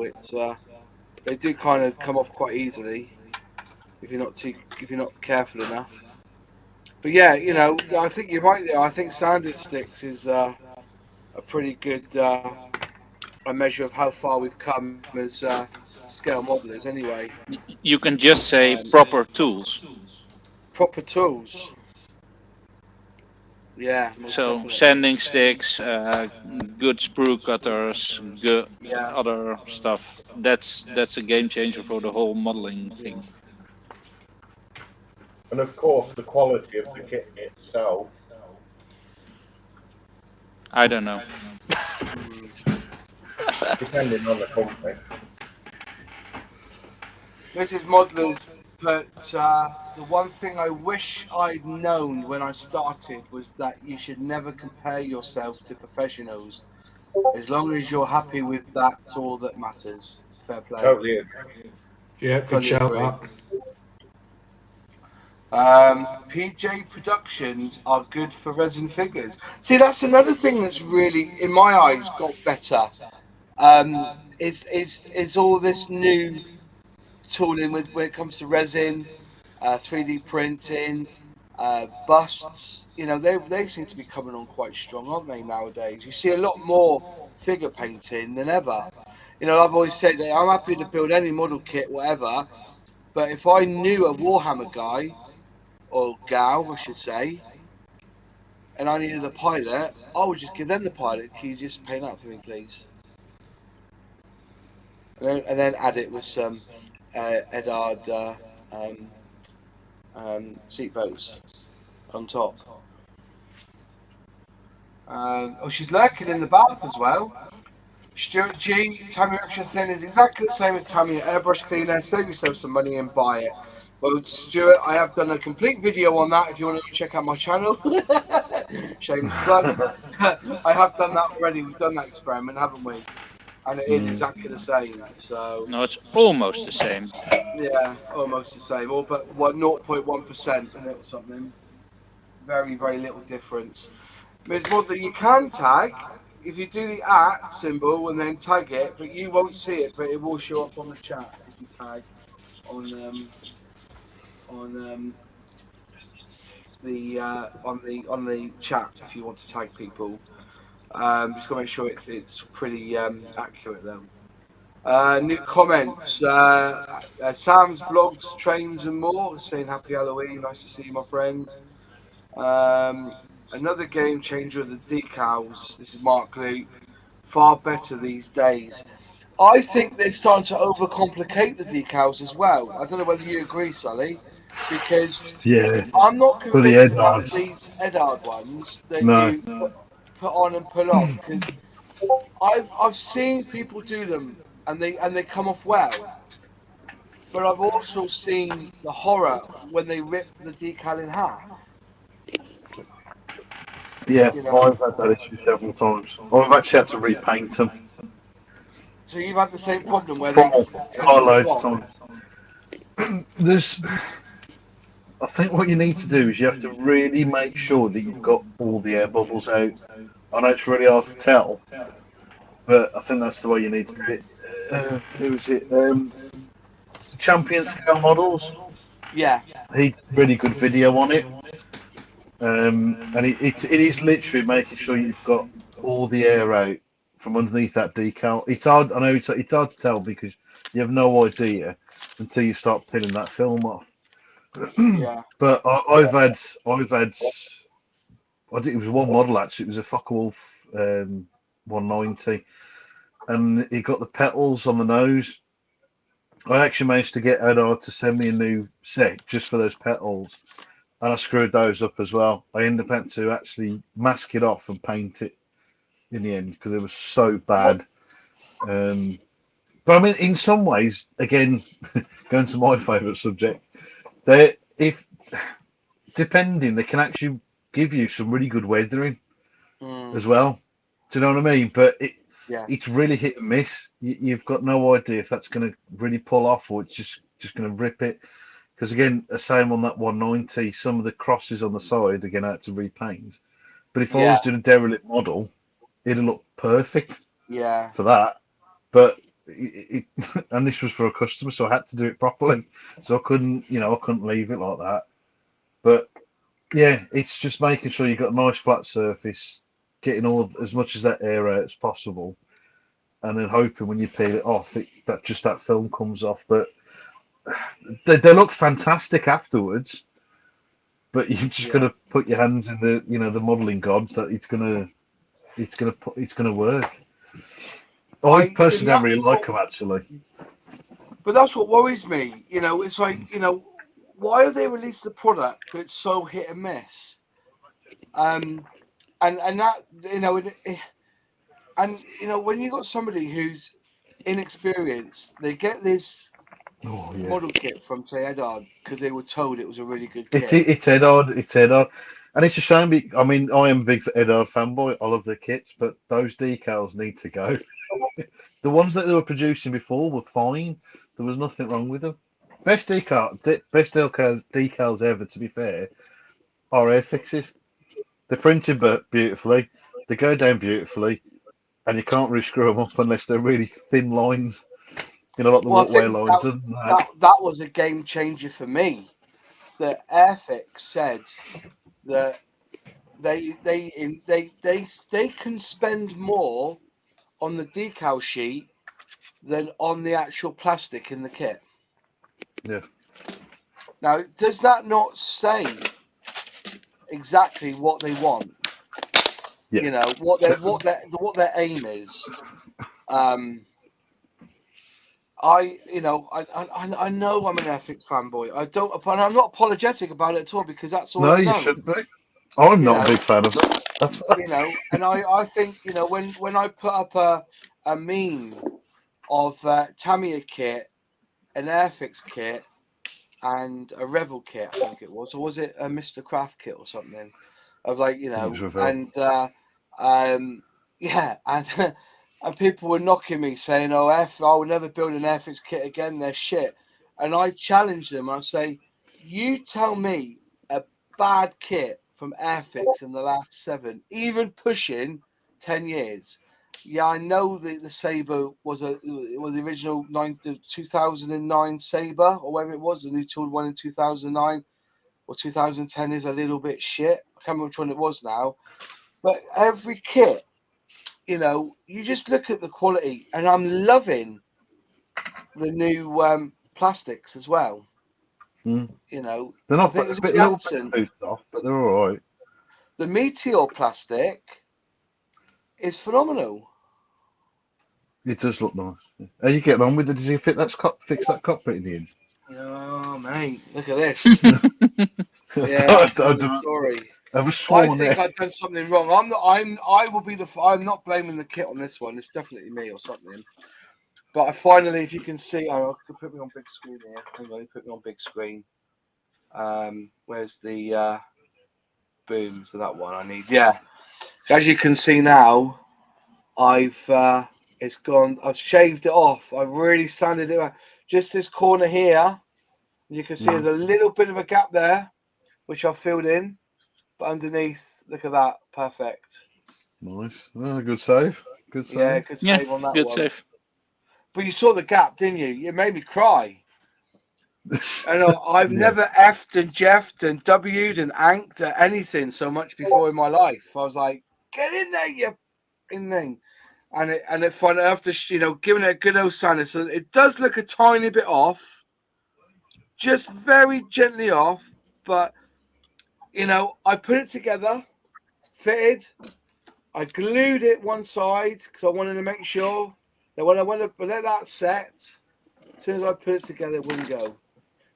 It's they do kind of come off quite easily if you're not careful enough. But yeah, I think you're right there. I think sanded sticks is a pretty good a measure of how far we've come as scale modelers. Anyway, You can just say proper tools. proper tools. Yeah. most So definitely. sanding sticks, good sprue cutters, good Yeah. other stuff. That's a game changer for the whole modeling thing. And of course, the quality of the kit itself. I don't know. Depending on the company. Mrs. Modelers put the one thing I wish I'd known when I started was that you should never compare yourself to professionals. As long as you're happy with that, it's all that matters. Fair play. Totally agree. Yeah, good Totally shout agree. that. PJ Productions are good for resin figures. See, that's another thing that's really, in my eyes, got better. Is all this new tooling when it comes to resin, 3D printing, busts. They seem to be coming on quite strong, aren't they, nowadays? You see a lot more figure painting than ever. I've always said that I'm happy to build any model kit, whatever, but if I knew a Warhammer guy, or gal, I should say, and I needed a pilot, I would just give them the pilot. Can you just paint that for me, please? And then add it with some Edard seat boats on top. She's lurking in the bath as well. Stuart G, Tamiya Extra Thin is exactly the same as Tamiya Airbrush Cleaner. Save yourself some money and buy it. Well, Stuart, I have done a complete video on that. If you want to check out my channel, shameless plug. I have done that already. We've done that experiment, haven't we? And it is exactly the same. So No, it's almost the same. yeah, almost the same. Or but 0.1% and it something. Very, very little difference. There's more that you can tag if you do the @ symbol and then tag it, but you won't see it, but it will show up on the chat if you tag on the chat if you want to tag people. Just gotta make sure it's pretty accurate though. New comments. Sam's vlogs, trains and more saying happy Halloween. Nice to see you, my friend. Another game changer of the decals. This is Mark Luke. Far better these days. I think they're starting to overcomplicate the decals as well. I don't know whether you agree, Sully, because I'm not For the convinced about Eddards. these Eddard ones that No. you put on and pull off, because I've seen people do them and they come off well, but I've also seen the horror when they rip the decal in half. Yeah, You know? I've had that issue several times. I've actually had to repaint them. So you've had the same problem where they Loads of times. I think what you need to do is you have to really make sure that you've got all the air bubbles out. I know it's really hard to tell, but I think that's the way you need to do it. Who was it? Champion Scale Models. Yeah. He did a really good video on it. And it is literally making sure you've got all the air out from underneath that decal. It's hard. I know it's hard to tell because you have no idea until you start peeling that film off. Yeah. But I've had. I think it was one model actually. It was a Focke-Wulf 190, and it got the petals on the nose. I actually managed to get Eddard to send me a new set just for those petals. And I screwed those up as well. I ended up having to actually mask it off and paint it in the end because it was so bad. But I mean, in some ways, again, going to my favourite subject, they can actually give you some really good weathering as well. Do you know what I mean? But it's really hit and miss. You've got no idea if that's going to really pull off or it's just going to rip it. Because again, the same on that 190, some of the crosses on the side again I had to repaint. But if I was doing a derelict model, it'd look perfect. Yeah. For that, but and this was for a customer, so I had to do it properly. So I couldn't leave it like that. But yeah, it's just making sure you've got a nice flat surface, getting all as much as that air out as possible, and then hoping when you peel it off, that film comes off. But they look fantastic afterwards, but you just got to put your hands in the modelling gods that it's gonna work. I personally don't really like them actually. But that's what worries me. It's like why have they released the product that's so hit and miss? And that when you got somebody who's inexperienced, they get this model kit from say Eddard because they were told it was a really good kit. It's Eddard, and it's a shame. I mean, I am a big Eddard fanboy. I love the kits, but those decals need to go. The ones that they were producing before were fine. There was nothing wrong with them. Best decals ever, to be fair, are Airfixes. They're printed beautifully. They go down beautifully, and you can't really screw them up unless they're really thin lines. Like the walkway lines. That was a game changer for me. The Airfix said that they can spend more on the decal sheet than on the actual plastic in the kit. Yeah. Now, does that not say exactly what they want? Yeah. What their aim is. I know I'm an Airfix fanboy. I'm not apologetic about it at all because that's all I know. No, you shouldn't be. I'm not a big fan of it. That's and I think when I put up a meme of Tamiya kit, an Airfix kit, and a Revel kit, I think it was, or was it a Mr. Craft kit or something? Of like, you know, and yeah, and and people were knocking me saying, "Oh, I will never build an Airfix kit again. They're shit." And I challenged them. I say, "You tell me a bad kit from Airfix in the last 7, even pushing 10 years." Yeah, I know the Sabre was the original 2009 Sabre, or whatever it was, the new tooled one in 2009 or 2010 is a little bit shit. I can't remember which one it was now. But every kit, you know, you just look at the quality, and I'm loving the new plastics as well. Mm. You know, They're I not think it was a bit the little accent. bit too soft, but they're all right. The Meteor plastic is phenomenal. It does look nice. How you getting on with it? Did you fix that cockpit in the end? Oh, mate, look at this. Yeah, that's another story. I think I've done something wrong. I'm not blaming the kit on this one. It's definitely me or something. But I finally, if you can see, I could put me on big screen here. Hang on, put me on big screen. Where's the boom? So that one I need. Yeah, as you can see now, it's gone. I've shaved it off. I've really sanded it out. Just this corner here, you can see there's a little bit of a gap there, which I filled in. But underneath, look at that, perfect. Nice. Oh, good save. Good save. Yeah, good save on that good one. save. But you saw the gap, didn't you? It made me cry. I know I've never effed and jeffed and W'd and anked at anything so much before in my life. I was like, get in there, you in thing. And it fun after, you know, giving it a good old sand. So it does look a tiny bit off, just very gently off. But you know, I put it together, fitted. I glued it one side because I wanted to make sure that when I want to let that set, as soon as I put it together, it wouldn't go.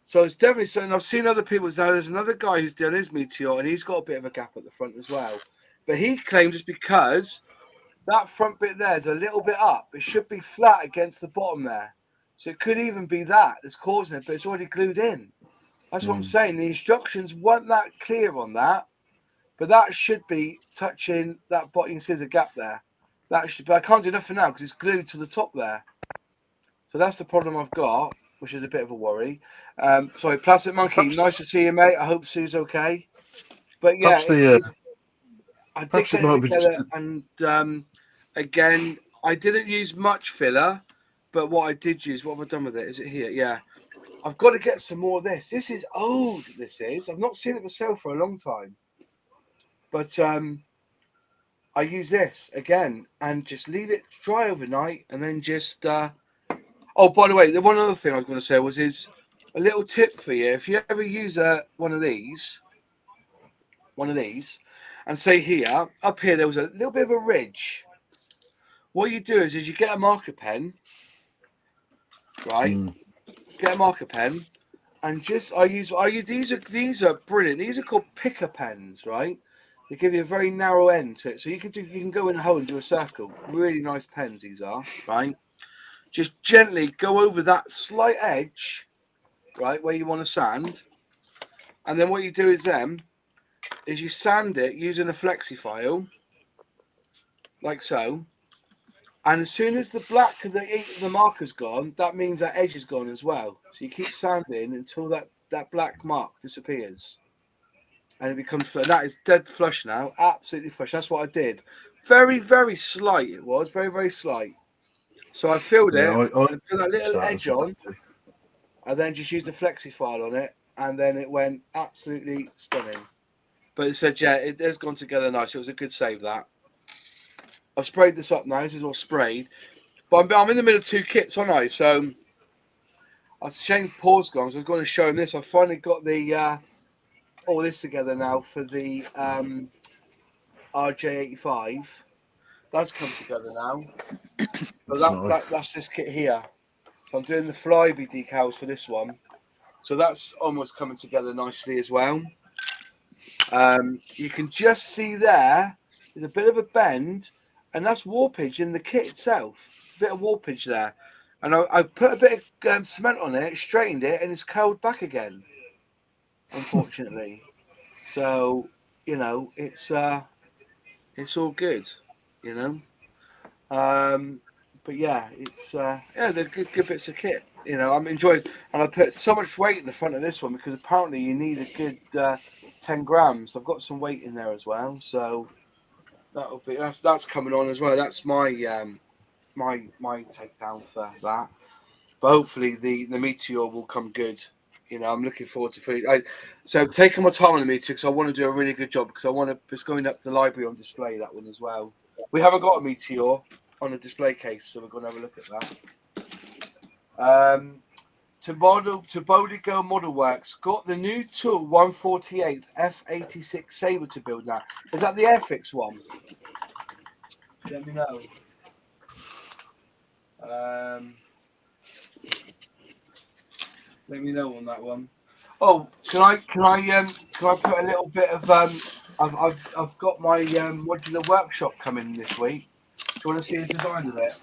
So it's definitely something I've seen other people. Now there's another guy who's done his Meteor, and he's got a bit of a gap at the front as well. But he claims it's because that front bit there is a little bit up. It should be flat against the bottom there. So it could even be that that's causing it, but it's already glued in. That's what I'm saying. The instructions weren't that clear on that, but that should be touching that bottom. You can see there's a gap there. That should, but I can't do nothing now because it's glued to the top there. So that's the problem I've got, which is a bit of a worry. Sorry, Plastic Monkey, nice to see you, mate. I hope Sue's okay. But yeah, I did get it together, and again, I didn't use much filler, but what I did use, what have I done with it? Is it here? Yeah. I've got to get some more of this. This is old, this is. I've not seen it myself for a long time. But I use this again and just leave it dry overnight and then just... Oh, by the way, the one other thing I was going to say is a little tip for you. If you ever use one of these, and say here, up here, there was a little bit of a ridge. What you do is you get a marker pen, right? Get a marker pen, and just I use these are brilliant. These are called picker pens, right? They give you a very narrow end to it, so you can go in a hole and do a circle. Really nice pens these are, right? Just gently go over that slight edge, right, where you want to sand, and then what you do is you sand it using a flexi file, like so. And as soon as the black of the marker's gone, that means that edge is gone as well. So you keep sanding until that black mark disappears. And it becomes, that is dead flush now, absolutely flush. That's what I did. Very, very slight it was, very, very slight. So I filled it, and put that little edge on, and then just used a flexi file on it, and then it went absolutely stunning. But it said, yeah, it has gone together nice. It was a good save, that. I've sprayed this up now. This is all sprayed. But I'm in the middle of 2 kits, aren't I? So I changed Paul's gone. So I was going to show him this. I finally got the all this together now for the RJ85. That's come together now. So that's this kit here. So I'm doing the Flyby decals for this one. So that's almost coming together nicely as well. You can just see there's a bit of a bend, and that's warpage in the kit itself. It's a bit of warpage there. And I put a bit of cement on it, straightened it, and it's curled back again. Unfortunately, so it's all good, you know. But yeah, it's they're good bits of kit. I'm enjoying, and I put so much weight in the front of this one because apparently you need a good 10 grams. I've got some weight in there as well, so that's coming on as well. That's my my takedown for that. But hopefully the Meteor will come good. I'm looking forward to food. So taking my time on the Meteor because I want to do a really good job because I want to. It's going up to the library on display, that one as well. We haven't got a Meteor on a display case, so we're going to have a look at that. To Bodigo Model Works, got the new tool 148 F86 Sabre to build now. Is that the Airfix one? Let me know. Let me know on that one. Oh, can I put a little bit of I've got my modular workshop coming this week. Do you want to see the design of it?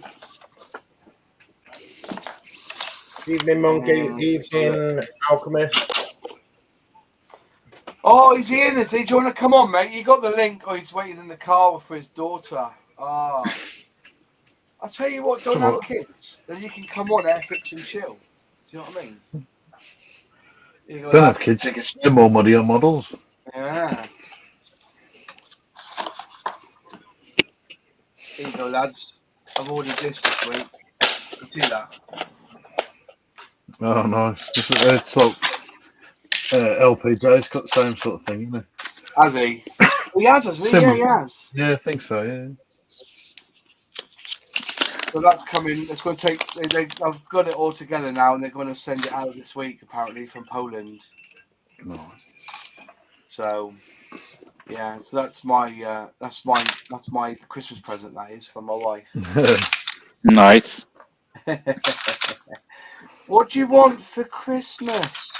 Evening, Monkey. Evening, Alchemist. Oh, he's in, is he? Do you want to come on, mate? You got the link. Oh, he's waiting in the car for his daughter. I'll tell you what, don't have kids. Then you can come on Airfix and Chill. Do you know what I mean? Don't have kids, you can spend more money on models. Yeah. Here you go, lads. I've ordered this week. You see that? Oh, nice. It's like LPJ's got the same sort of thing, isn't it? Has he? He has, hasn't he? Similar. Yeah, he has. Yeah, I think so, yeah. So that's coming. It's going to take. I've got it all together now, and they're going to send it out this week, apparently, from Poland. Nice. So, yeah. So that's my Christmas present. That is from my wife. Nice. What do you want for Christmas?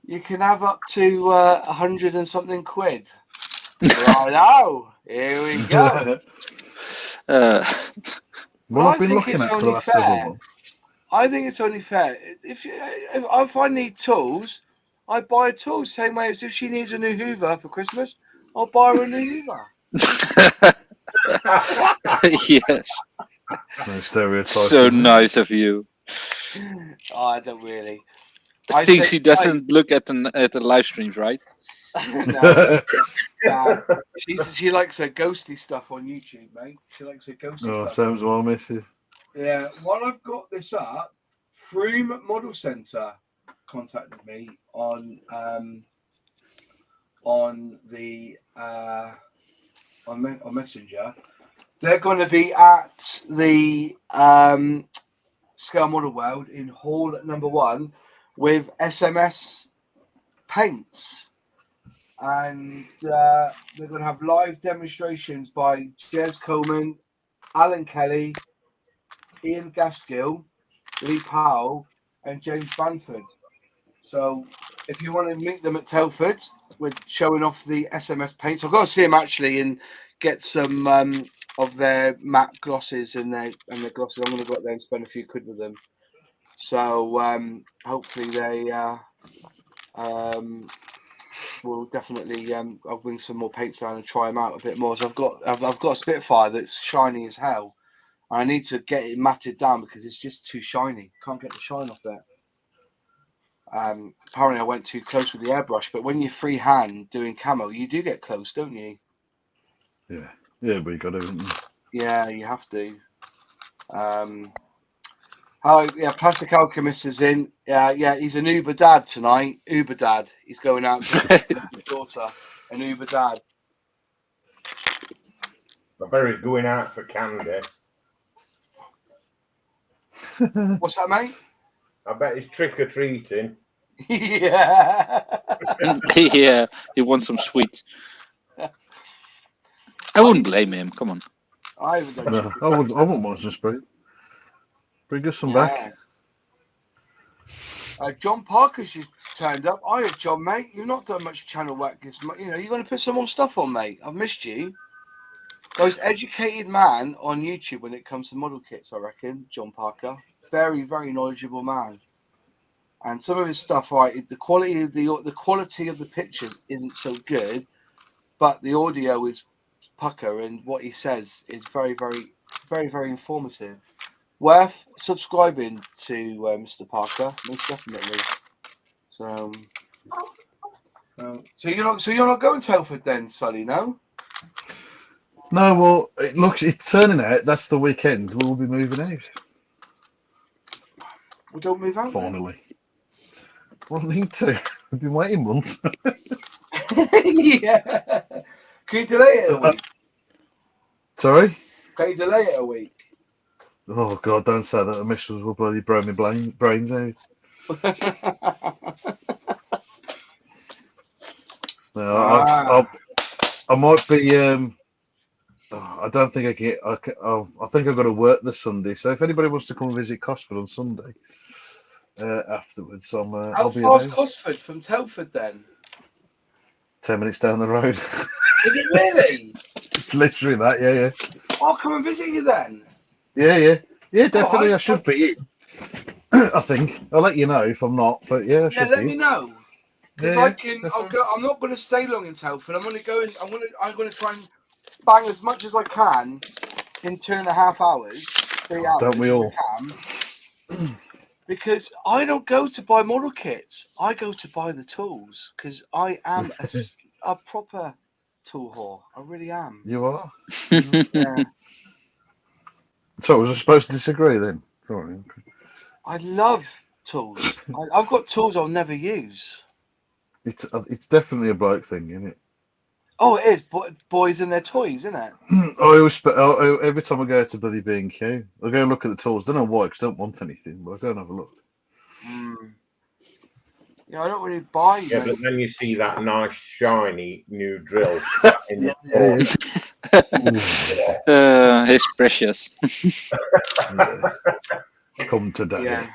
You can have up to 100 and something quid. Right now, here we go. Well, I've been looking at for the last several months. I think it's only fair. If I need tools, I buy a tool. Same way as if she needs a new Hoover for Christmas, I'll buy her a new Hoover. Yes. No stereotype. So nice of you. Oh, I don't really. I think she doesn't look at the live streams, right? No. She likes her ghostly stuff on YouTube, mate. She likes her ghostly stuff. Same as well, missus. Yeah, while I've got this up, Froome Model Centre contacted me on Messenger. They're going to be at the Scale Model World in Hall number 1 with SMS Paints. And they're going to have live demonstrations by Jez Coleman, Alan Kelly, Ian Gaskill, Lee Powell, and James Banford. So if you want to meet them at Telford, we're showing off the SMS paints. I've got to see them actually and get some of their matte glosses and their glosses. I'm going to go up there and spend a few quid with them. So hopefully they will definitely. I'll bring some more paints down and try them out a bit more. So I've got a Spitfire that's shiny as hell. I need to get it matted down because it's just too shiny. Can't get the shine off it. Apparently I went too close with the airbrush, but when you're freehand doing camo, you do get close, don't you? Yeah, but you got to. Yeah, you have to. Oh yeah, Plastic Alchemist is in. Yeah, he's an Uber dad tonight. Uber dad. He's going out to his daughter. An Uber dad. I bet he's going out for candy. What's that, mate? I bet he's trick or treating. Yeah. Yeah, he wants some sweets. I wouldn't blame him. Come on. I haven't done No, I wouldn't want to spray. Bring us some back. John Parker's just turned up. Hiya, John, mate. You've not done much channel work this month. You're going to put some more stuff on, mate. I've missed you. Most educated man on YouTube when it comes to model kits, I reckon. John Parker. very, very knowledgeable man. And some of his stuff, right, the quality of the pictures isn't so good, but the audio is pucker, and what he says is very, very, very, very informative. Worth subscribing to Mr. Parker, most definitely. So you're not going to Telford then, Sully? No. No, well, it's turning out that's the weekend we'll be moving out. We don't move out. Finally. Well, need to. We've been waiting months. Yeah. Can you delay it a week? Sorry? Can you delay it a week? Oh, God, don't say that. The missus will bloody blow my brains out. No, I might be... I don't think I can get... I think I've got to work this Sunday. So if anybody wants to come and visit Cosford on Sunday afterwards, How I'll be far's about. Cosford from Telford then? 10 minutes down the road. Is it really? It's literally that, yeah. I'll come and visit you then. Yeah, definitely. Oh, I should be in. I think I'll let you know if I'm not, but yeah, I should let be. me know, because Yeah, I can. I'll go. I'm not going to stay long in Telford. I'm going to go in. I'm going to try and bang as much as I can in 2.5 hours, 3 hours. Don't we all? Because I don't go to buy model kits. I go to buy the tools because I am a proper tool whore. I really am. You are? Yeah. So was I supposed to disagree then? Sorry. I love tools. I've got tools I'll never use. It's definitely a bloke thing, isn't it? Oh, it is. Boys and their toys, isn't it? Every time I go to bloody B&Q, I go and look at the tools. Don't know why, because I don't want anything, but I go and have a look. Yeah, I don't really buy. Yeah, but then you see that nice shiny new drill in the It's precious. Come today. Yeah.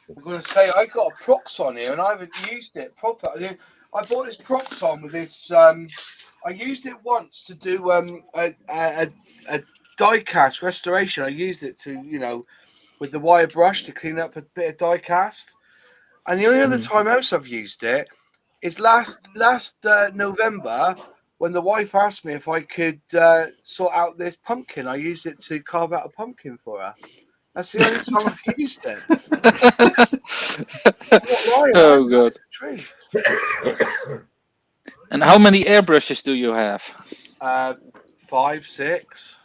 I'm going to say I got a Proxon here and I haven't used it proper. I bought this Proxon with this. I used it once to do a die cast restoration. I used it to, with the wire brush to clean up a bit of die cast. And the only other time else I've used it is last November when the wife asked me if I could sort out this pumpkin. I used it to carve out a pumpkin for her. That's the only time I've used it. I'm not lying, Oh, God. That's the truth. And how many airbrushes do you have? 5, 6.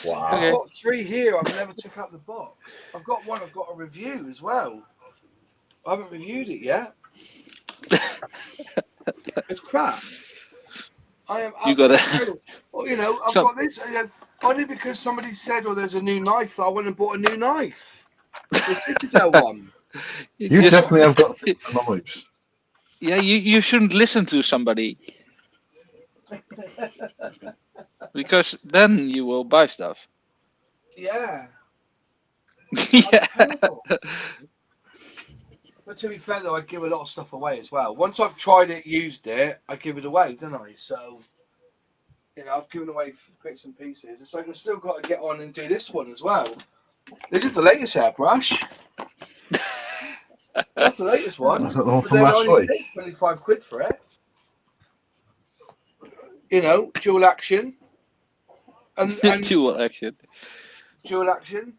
Wow. I've got 3 here. I've never took out the box. I've got one. I've got a review as well. I haven't reviewed it yet. It's crap. I am. You got it. Well, I've got this only because somebody said, "Oh, there's a new knife." So I went and bought a new knife, the Citadel one. You definitely have got knives. Yeah, you shouldn't listen to somebody. Because then you will buy stuff. Yeah. Yeah. But to be fair, though, I give a lot of stuff away as well. Once I've tried it, used it, I give it away, don't I? So, I've given away bits and pieces. It's like I've still got to get on and do this one as well. This is the latest airbrush. That's the latest one. Was that the one But from then last I only week? paid 25 quid for it. Dual action. And Dual action. Dual action.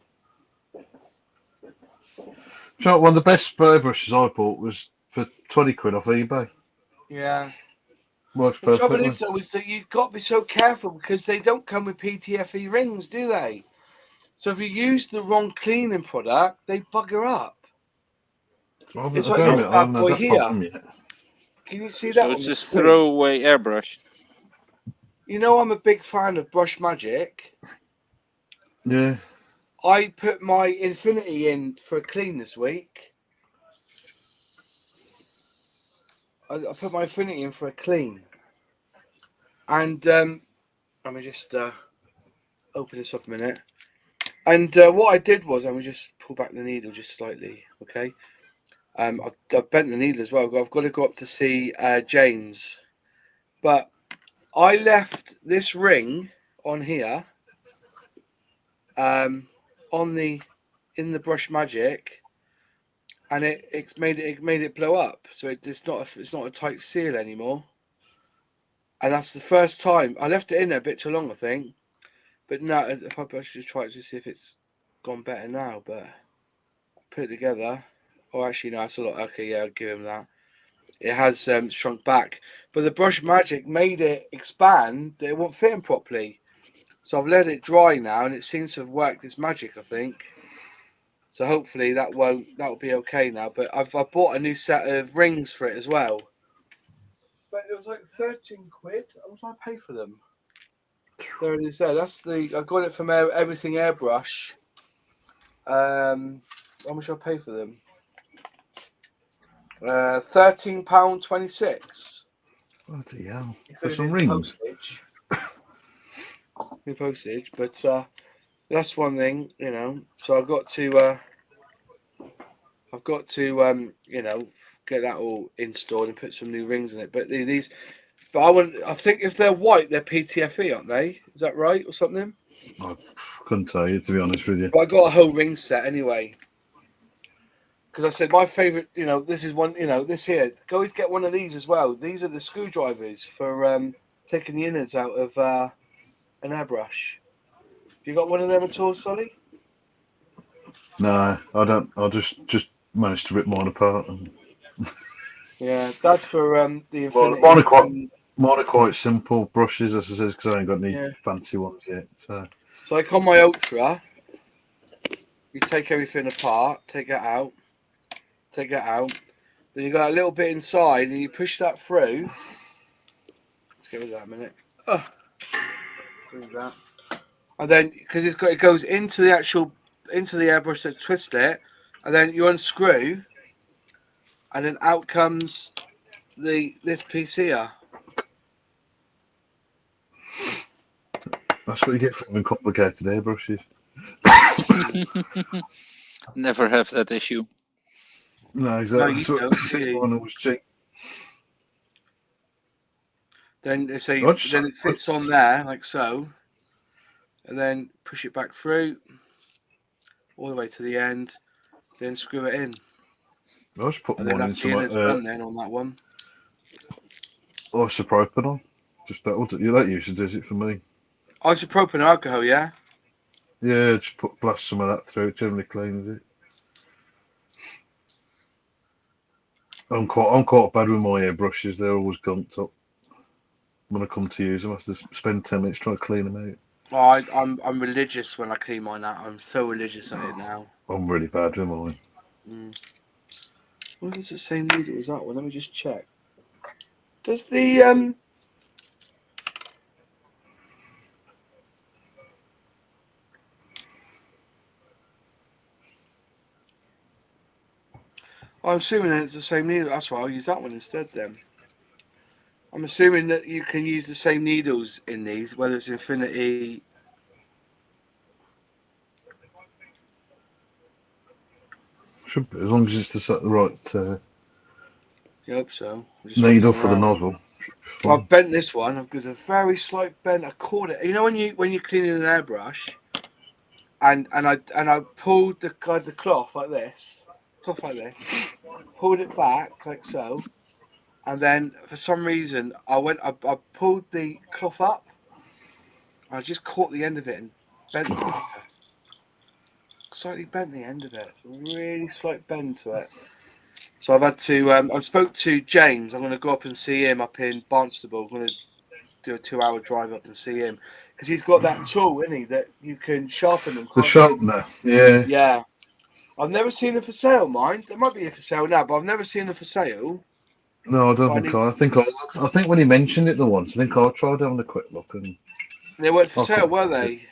So one of the best spray brushes I bought was for 20 quid off eBay. Yeah. Works The trouble perfectly. is, though, is that you've got to be so careful because they don't come with PTFE rings, do they? So if you use the wrong cleaning product, they bugger up. It's like this bad boy here. Can you see that So on it's the just screen? throwaway airbrush. I'm a big fan of Brush Magic. Yeah. I put my Infinity in for a clean this week. I put my Infinity in for a clean. And let me just open this up a minute. And what I did was, let me just pull back the needle just slightly, okay? I've bent the needle as well. I've got to go up to see James. But I left this ring on here in the brush magic, and it made it blow up. So it's not a tight seal anymore. And that's the first time I left it in there a bit too long, I think. But now, if I should try it to see if it's gone better now. But put it together. Oh, actually, no, it's a lot. Okay, yeah, I'll give him that. It has shrunk back, but the brush magic made it expand. It wasn't fitting properly. So I've let it dry now, and it seems to have worked its magic, I think. So hopefully that'll be okay now. But I bought a new set of rings for it as well. But it was like 13 quid. How much did I pay for them? There it is. There. I got it from Everything Airbrush. How much did I pay for them? £13.26. Bloody hell! For some rings. Postage, but that's one thing, So I've got to get that all installed and put some new rings in it. But I think if they're white, they're PTFE, aren't they? Is that right or something? I couldn't tell you, to be honest with you. But I got a whole ring set anyway. Because I said my favourite, this is one, this here. Go always get one of these as well. These are the screwdrivers for taking the innards out of an airbrush. Have you got one of them at all, Solly? No, I don't. I just managed to rip mine apart. Yeah, that's for the Infinity. Mine are quite simple brushes, as I said, because I ain't got any fancy ones yet. So like on my Ultra, you take everything apart, take it out. Then you got a little bit inside, and you push that through. Let's get rid of that a minute. That. And then because it goes into the airbrush to twist it, and then you unscrew, and then out comes this piece here. That's what you get from complicated airbrushes. Never have that issue. No, exactly. No, One was cheap. Then it fits on there like so, and then push it back through all the way to the end, then screw it in. I just put mine that's into it's done then on that one. Isopropyl. Just that usually does it for me. Isopropyl alcohol, yeah. Yeah, just blast some of that through. It generally cleans it. I'm quite bad with my airbrushes. They're always gunked up. When I come to use them, I have to spend 10 minutes trying to clean them out. Oh, I'm religious when I clean mine out. I'm so religious at it now. I'm really bad with mine. What is the same needle as that one? Let me just check. Does the I'm assuming that it's the same needle. That's why I'll use that one instead then. I'm assuming that you can use the same needles in these, whether it's Infinity. Should be, as long as it's the right I hope so. needle for the nozzle. Well, I've bent this one because a very slight bend. I caught it. You know when you're cleaning an airbrush, and I pulled the cloth like this, pulled it back like so. And then, for some reason, I pulled the cloth up. I just caught the end of it and bent the fucker. Slightly bent the end of it. Really slight bend to it. So I've had to... I spoke to James. I'm going to go up and see him up in Barnstable. I'm going to do a 2-hour drive up and see him. Because he's got that tool, isn't he, that you can sharpen them. The sharpener, yeah. Yeah. I've never seen them for sale, mind. They might be here for sale now, but I've never seen them for sale. No, I don't think I think when he mentioned it the once, I think I tried having a quick look and they weren't for sale, were they?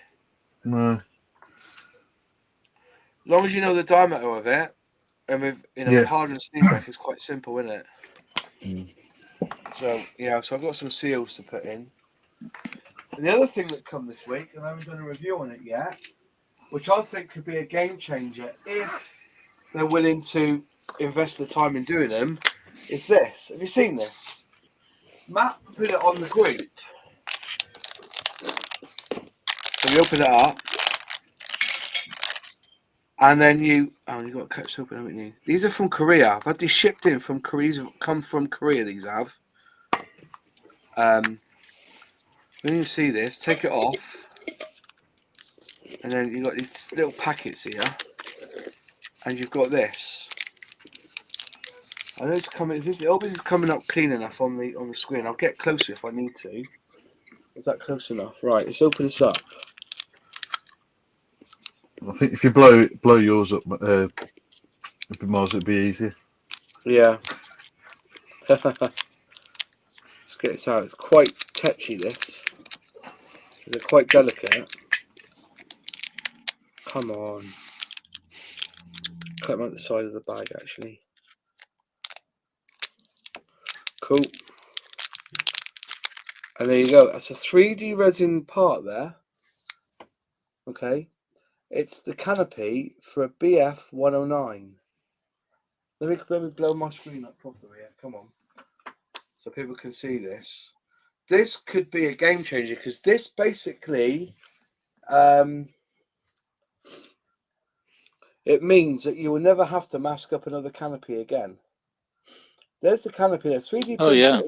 No. As long as you know the diameter of it, and with hard and Steelback is quite simple, isn't it? So so I've got some seals to put in. And the other thing that come this week, and I haven't done a review on it yet, which I think could be a game changer if they're willing to invest the time in doing them. Is this? Have you seen this? Matt put it on the group. So we open it up. And then you got to cut this open, haven't you? These are from Korea. I've had these shipped in from Korea. These have come from Korea. These have. When you see this, take it off, and then you've got these little packets here, and you've got this. I know it's coming. This is coming up clean enough on the screen. I'll get closer if I need to. Is that close enough? Right. Let's open this up. I think if you blow yours up, it'd be easier. Yeah. Let's get this out. It's quite touchy, this. They're quite delicate. Come on. Cut them out the side of the bag, actually. Cool. And there you go. That's a 3D resin part there. Okay. It's the canopy for a BF 109. Let me blow my screen up properly here. Come on. So people can see this. This could be a game changer because this basically it means that you will never have to mask up another canopy again. There's the canopy there. 3D printed. Oh, yeah.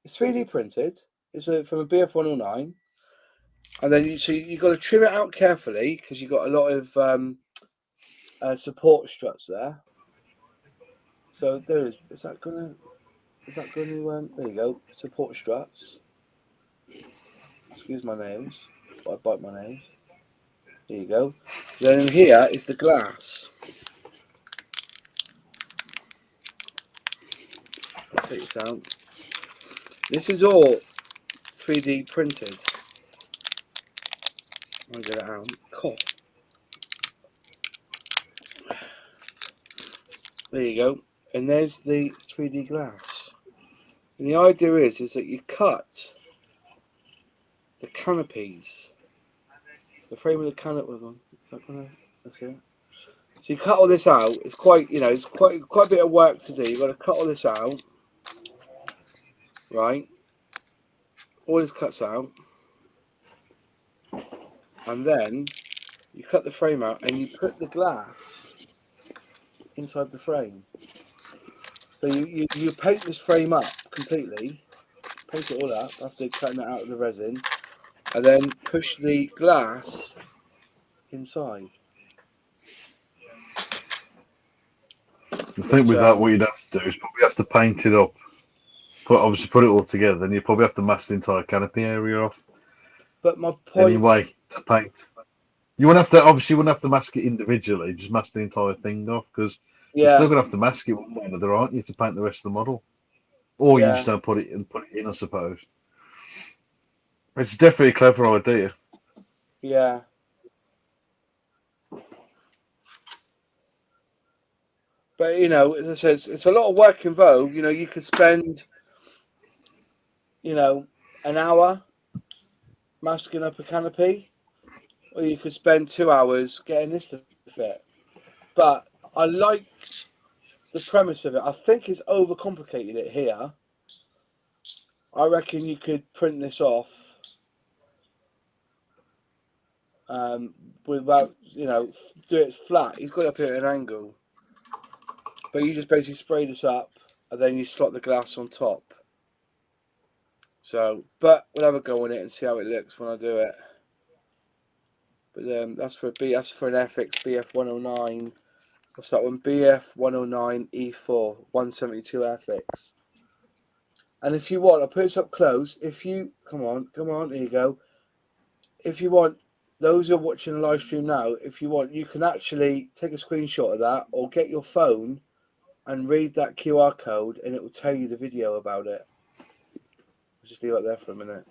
It's 3D printed. It's from a BF 109. And then you've got to trim it out carefully because you've got a lot of support struts there. So there is. Is that gonna? There you go. Support struts. Excuse my nails. I bite my nails. There you go. Then in here is the glass. I'll take this out. This is all 3D printed. I'll get it out. Cool. There you go. And there's the 3D glass. And the idea is that you cut the canopies, the frame of the canopy. That's it. So you cut all this out. It's quite, it's quite a bit of work to do. You've got to cut all this out, right? All this cuts out, and then you cut the frame out and you put the glass inside the frame. So you paint this frame up completely, paint it all up after cutting it out of the resin, and then push the glass inside. I think with that, what you'd have to do is probably have to paint it up. Obviously put it all together, then you probably have to mask the entire canopy area off. But my point, anyway, to paint, you wouldn't have to mask it individually. Just mask the entire thing off because you're still gonna have to mask it one way or another, aren't you, to paint the rest of the model? Or you just don't put it in, I suppose. It's definitely a clever idea. Yeah. But as I said, it's a lot of work involved. You could spend, an hour masking up a canopy, or you could spend 2 hours getting this to fit. But I like the premise of it. I think it's overcomplicated it here. I reckon you could print this off without, do it flat. He's got it up here at an angle. But you just basically spray this up and then you slot the glass on top. So, but we'll have a go on it and see how it looks when I do it. But that's for an Airfix BF 109. What's that one? BF 109 E4 172 Airfix. And if you want, I'll put this up close. If you come on, there you go. If you want, those who are watching the live stream now, if you want, you can actually take a screenshot of that or get your phone and read that QR code, and it will tell you the video about it. I'll just leave it there for a minute.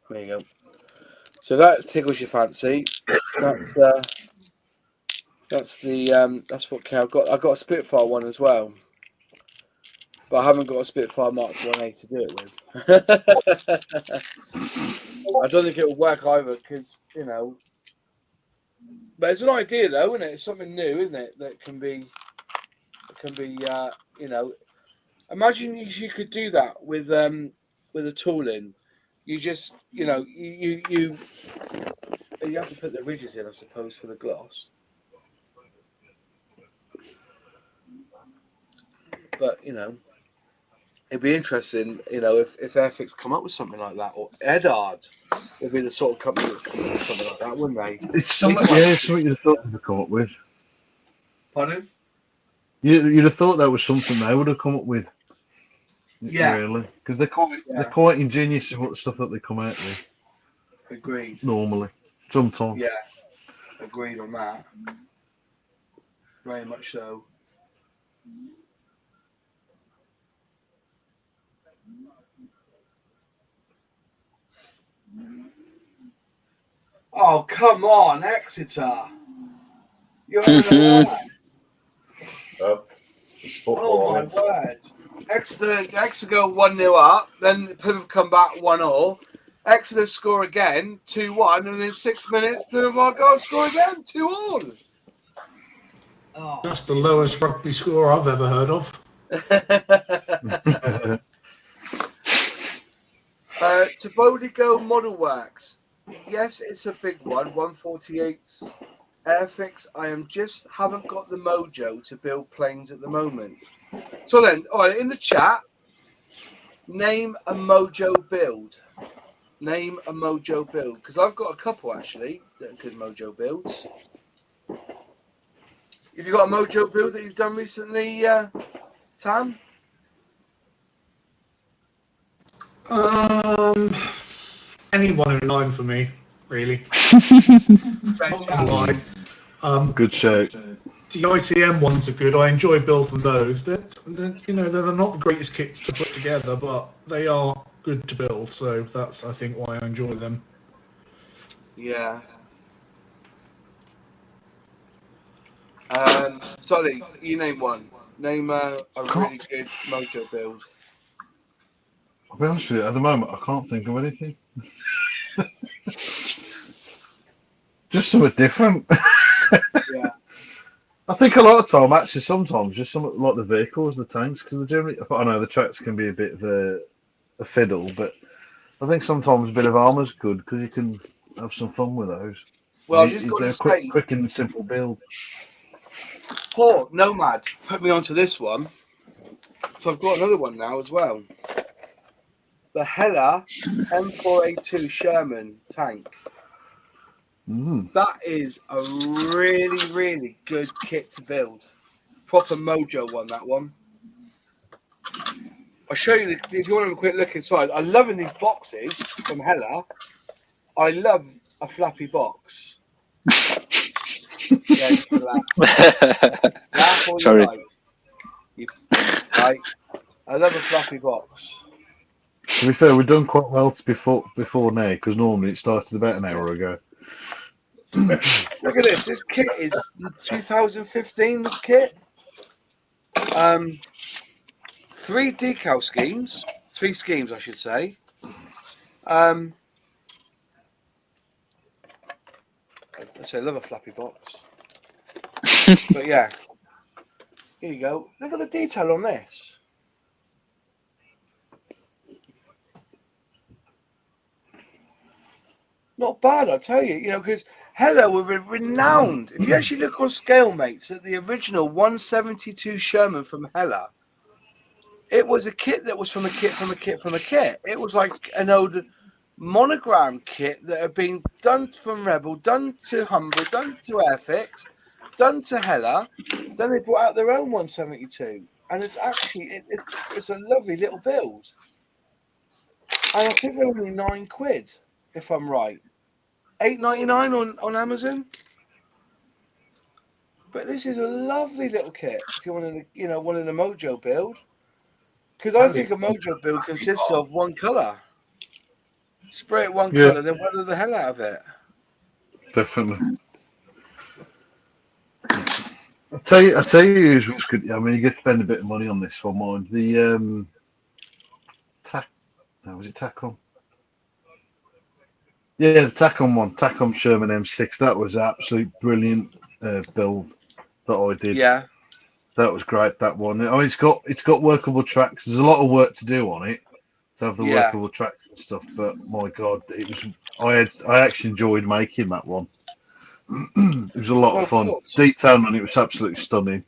There you go. So that tickles your fancy. That's what I've got. I've got a Spitfire one as well, but I haven't got a Spitfire Mark 1A to do it with. I don't think it will work either because But it's an idea, though, isn't it? It's something new, isn't it? That can be. Imagine if you could do that with a tool in. You just, you Well, you have to put the ridges in, I suppose, for the gloss. But, you know, it'd be interesting, you know, if Airfix come up with something like that, or Edard would be the sort of company that would come up with something like that, wouldn't they? It's something, yeah, it's something you'd have thought they'd come up with. Pardon? You'd have thought that was something they would have come up with. Yeah. Really, because they're quite ingenious with what the stuff that they come out with. Agreed. Normally, sometimes. Yeah. Agreed on that. Very much so. Oh, come on, Exeter. You're having a Oh, my word. Exeter go 1-0 up, then Plymouth come back 1-0. Exeter score again, 2-1, and in 6 minutes, Plymouth are going to score again, 2-all. Oh. That's the lowest rugby score I've ever heard of. To Bodigo Model Works. Yes, it's a big one, 148. Airfix, I haven't got the mojo to build planes at the moment. So then, all right, in the chat, name a mojo build. Name a mojo build, because I've got a couple actually that are good mojo builds. Have you got a mojo build that you've done recently, Tam? Any 109 for me, really. Good shout. The ICM ones are good. I enjoy building those. They're not the greatest kits to put together, but they are good to build. So that's, I think, why I enjoy them. Yeah. Sorry, you name one. Name a really good mojo build. I'll be honest with you, at the moment, I can't think of anything. Just something different. Yeah. I think a lot of time, actually, sometimes just something like the vehicles, the tanks, because generally, I know the tracks can be a bit of a fiddle, but I think sometimes a bit of armour's good because you can have some fun with those. Well, I was just going to say, quick and simple build. Poor Nomad put me onto this one, so I've got another one now as well. The Hella M4A2 Sherman tank. That is a really, really good kit to build. Proper mojo one, that one. I'll show you, if you want to have a quick look inside. I'm loving these boxes from Hella. I love a flappy box. Yeah, laugh all Sorry. you like. I love a flappy box. To be fair, we've done quite well before now, because normally it started about an hour ago. Look at this. This kit is 2015. This kit. 3 decal schemes. 3 schemes, I should say. I love a flappy box. But yeah. Here you go. Look at the detail on this. Not bad, I tell you. You know, because Hella were renowned. If you actually look on scale, mates, at the original 172 Sherman from Hella, it was a kit that was from a kit from a kit from a kit. It was like an old monogram kit that had been done from Rebel, done to Humble, done to Airfix, done to Hella. Then they brought out their own 172, and it's actually it's a lovely little build. And I think they're only £9, if I'm right. $8.99 on Amazon. But this is a lovely little kit if you want to, wanting a mojo build. Because I think a mojo build consists of one colour. Spray it one colour, then weather the hell out of it. Definitely. I'll tell you who's good. I mean, you get to spend a bit of money on this one, mind. The was it Tacom? Yeah, the Tacom one, Tacom Sherman M6. That was absolute brilliant build that I did. Yeah, that was great. That one. I mean, it's got workable tracks. There's a lot of work to do on it to have the workable tracks and stuff. But my God, it was I actually enjoyed making that one. It was a lot Well, of of fun. course. Detail on it was absolutely stunning.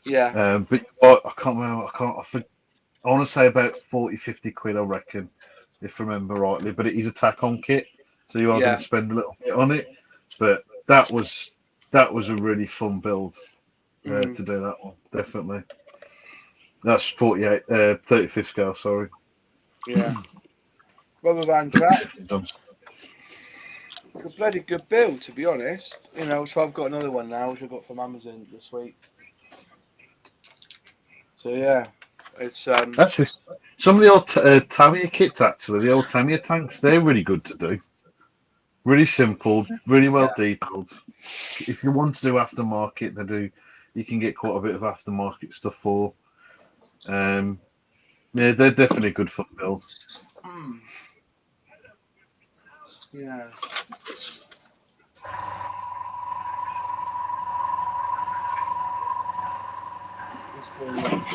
Yeah. But I can't remember. I want to say about 40, 50 quid, I reckon, if I remember rightly. But it is a tack-on kit, so you are going Yeah. to spend a little bit on it. But that was a really fun build to do that one, definitely. That's 35th scale, sorry. Yeah. Rubber band track. A bloody good build, to be honest. You know, so I've got another one now, which I got from Amazon this week. So yeah, it's Actually, some of the old Tamiya kits, actually, the old Tamiya tanks, they're really good to do. Really simple, really well detailed. If you want to do aftermarket, you can get quite a bit of aftermarket stuff for. Yeah, they're definitely good for build. yeah. What's going on?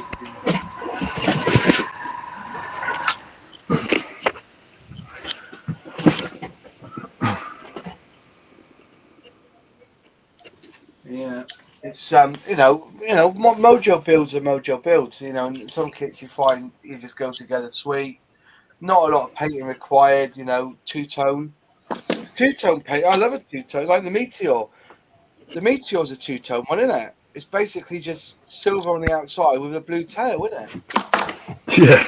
Yeah, it's Mojo builds are Mojo builds. You know, and some kits you find you just go together sweet. Not a lot of painting required. You know, two-tone paint. I love a two-tone, like the Meteor. The Meteor's a two-tone one, isn't it? It's basically just silver on the outside with a blue tail, isn't it? Yeah.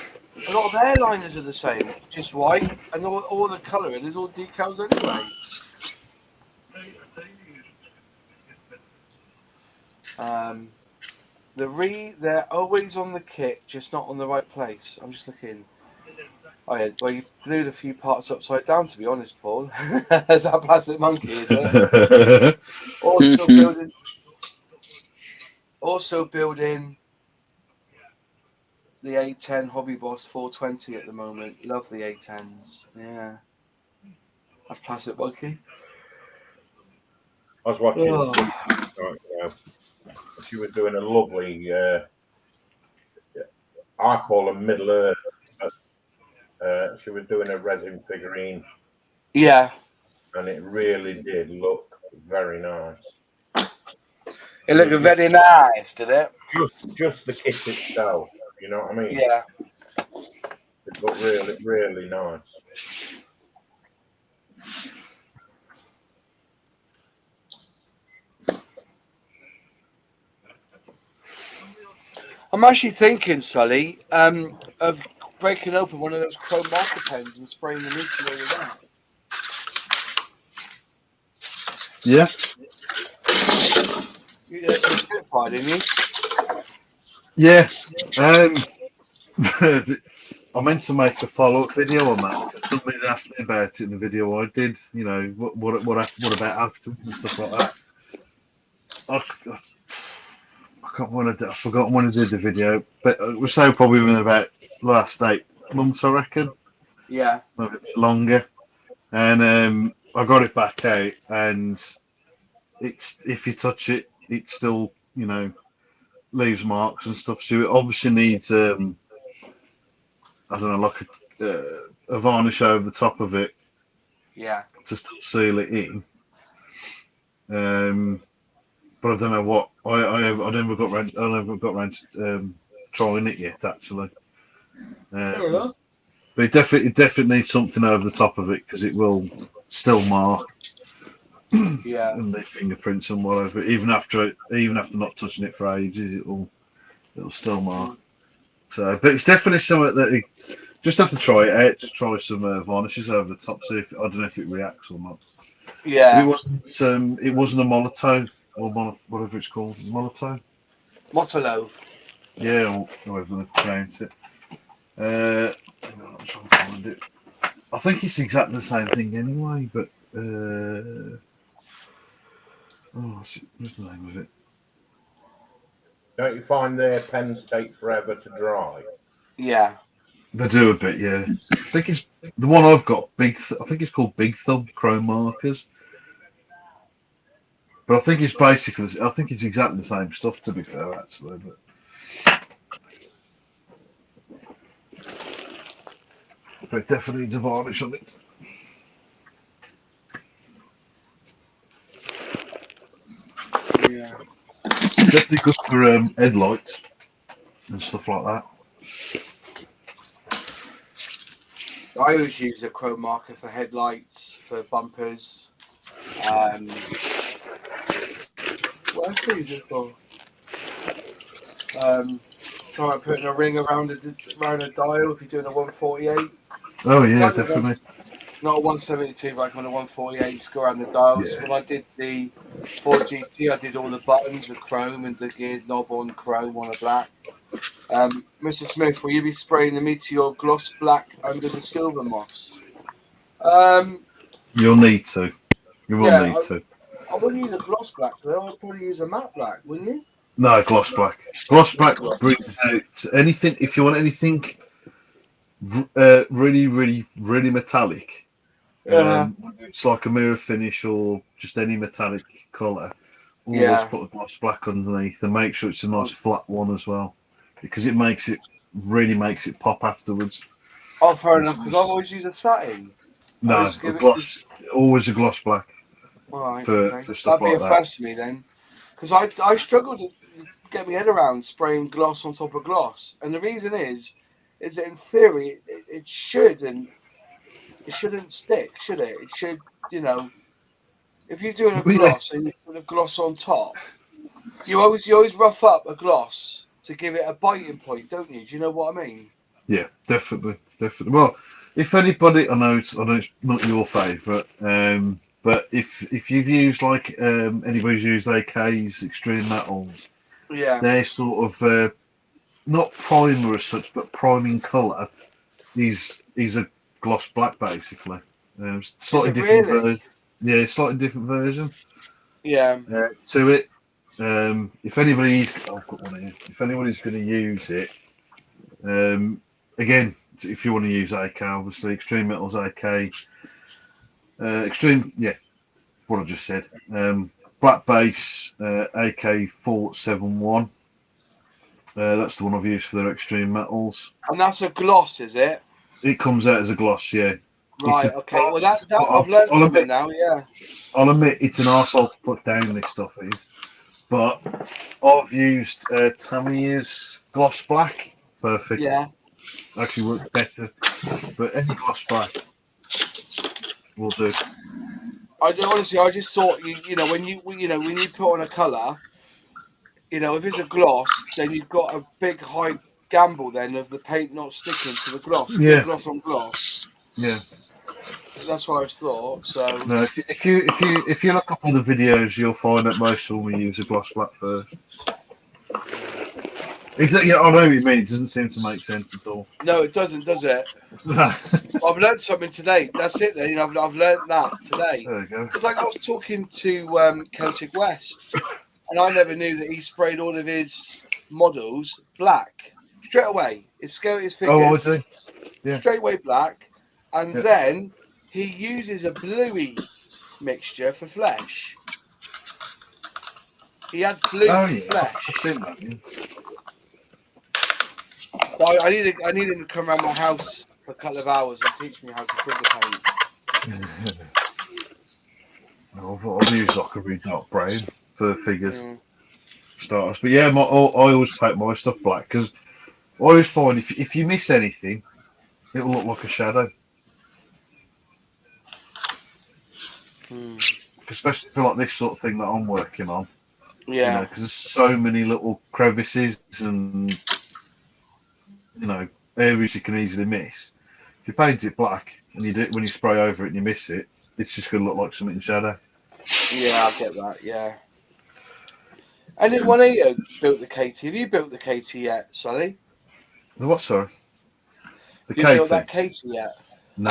A lot of airliners are the same, just white, and all the colouring is all decals anyway. They're always on the kit, just not on the right place. I'm just looking. Oh yeah, well you glued a few parts upside down, to be honest, Paul. Is that plastic monkey? Is it? Also building the A10 Hobby Boss 420 at the moment. Love the A10s. Yeah, that's plastic monkey. I was watching. Oh. She was doing a lovely. I call them Middle Earth. She was doing a resin figurine. Yeah. And it really did look very nice. It looked very nice, did it? Just the kit itself, you know what I mean? Yeah. It looked really, really nice. I'm actually thinking, Sully, of breaking open one of those chrome marker pens and spraying the Meteor with that. Yeah. You did it for Spitfire, didn't you? Yeah. I meant to make a follow-up video on that because somebody asked me about it in the video I did. You know, what about afterwards and stuff like that. I forgot when I did the video, but it was so probably within about last 8 months, I reckon. Yeah. Maybe a bit longer. And I got it back out, and it's if you touch it, it still, you know, leaves marks and stuff. So it obviously needs, I don't know, like a varnish over the top of it. Yeah. To still seal it in. But I don't know what I never got around. I never got around to trying it yet, actually. But it definitely needs something over the top of it because it will still mark. Yeah. And the fingerprints and whatever. Even after not touching it for ages, it'll still mark. So, but it's definitely something that you just have to try it out. Just try some varnishes over the top. See if I don't know if it reacts or not. Yeah. It wasn't a Molotov or whatever it's called. Molotov. Motolove. Yeah, or however they pronounce it. I'm trying to find it. I think it's exactly the same thing anyway, but what's the name of it? Don't you find their pens take forever to dry? Yeah. They do a bit, yeah. I think it's the one I've got. I think it's called Big Thumb Chrome Markers. But I think it's exactly the same stuff. To be fair, actually, but it definitely needs a varnish on it. Yeah. Definitely good for headlights and stuff like that. I always use a chrome marker for headlights, for bumpers. What else do I use it for? Try putting a ring around a dial if you're doing a 148. Oh yeah, Like definitely. not a 172, like on a 148, just go around the dials. Yeah. When I did the Ford GT, I did all the buttons with chrome and the gear knob on chrome on a black. Mr. Smith, will you be spraying the Meteor gloss black under the silver moss? You'll need to. You will need to. I wouldn't use a gloss black though. I'd probably use a matte black, wouldn't you? No, gloss black. Gloss black brings out anything. If you want anything really, really, really metallic, it's like a mirror finish or just any metallic colour. Always put a gloss black underneath and make sure it's a nice flat one as well, because it really makes it pop afterwards. Oh, fair enough. Because I've always used a satin. No, always a gloss black. Right, for stuff that'd be like a that. first to me then, because I struggled to get my head around spraying gloss on top of gloss, and the reason is that in theory it shouldn't stick, should it? It should, if you're doing a gloss and you put a gloss on top, you always rough up a gloss to give it a biting point, don't you? Do you know what I mean? Yeah, definitely. Well, if anybody, I know it's not your favourite, but if you've used anybody's used AK's Extreme Metals, they're sort of not primer as such, but priming colour is a gloss black basically. Slightly different version. Yeah, slightly different version. Yeah. To it. If anybody's, I've got one here. If anybody's going to use it, again, if you want to use AK, obviously Extreme Metals AK, what I just said. Black base AK 471. That's the one I've used for their Extreme Metals. And that's a gloss, is it? It comes out as a gloss, yeah. Right. Okay. Well, that I've learned something now. Yeah. I'll admit it's an arsehole to put down this stuff is, but I've used Tamiya's gloss black. Perfect. Yeah. Actually works better, but any gloss black will do. I just thought when you put on a colour, if it's a gloss, then you've got a big high gamble then of the paint not sticking to the gloss. Yeah. Gloss on gloss. Yeah. That's what I thought. So. No, if you look up all the videos, you'll find that most of them will use a gloss black first. Exactly. I know what you mean. It doesn't seem to make sense at all. No, it doesn't, does it? I've learned something today. That's it. Then I've learned that today. There you go. It's like I was talking to Celtic West, and I never knew that he sprayed all of his models black straight away. His figures. Oh, I see. Yeah. Straight away black, and then he uses a bluey mixture for flesh. He adds blue to flesh. I've seen that. Yeah. Well, I need him to come around my house for a couple of hours and teach me how to figure paint. I've used like a really dark brown for figures starters, but yeah, I always paint my stuff black because I always find if you miss anything, it'll look like a shadow. Especially for like this sort of thing that I'm working on. Yeah. Because there's so many little crevices and areas you can easily miss. If you paint it black and when you spray over it and you miss it, it's just going to look like something in shadow. Yeah, I get that. Yeah. And then when you built the KT, have you built the KT yet, Sully? The what? Sorry. Have you built that KT yet? No,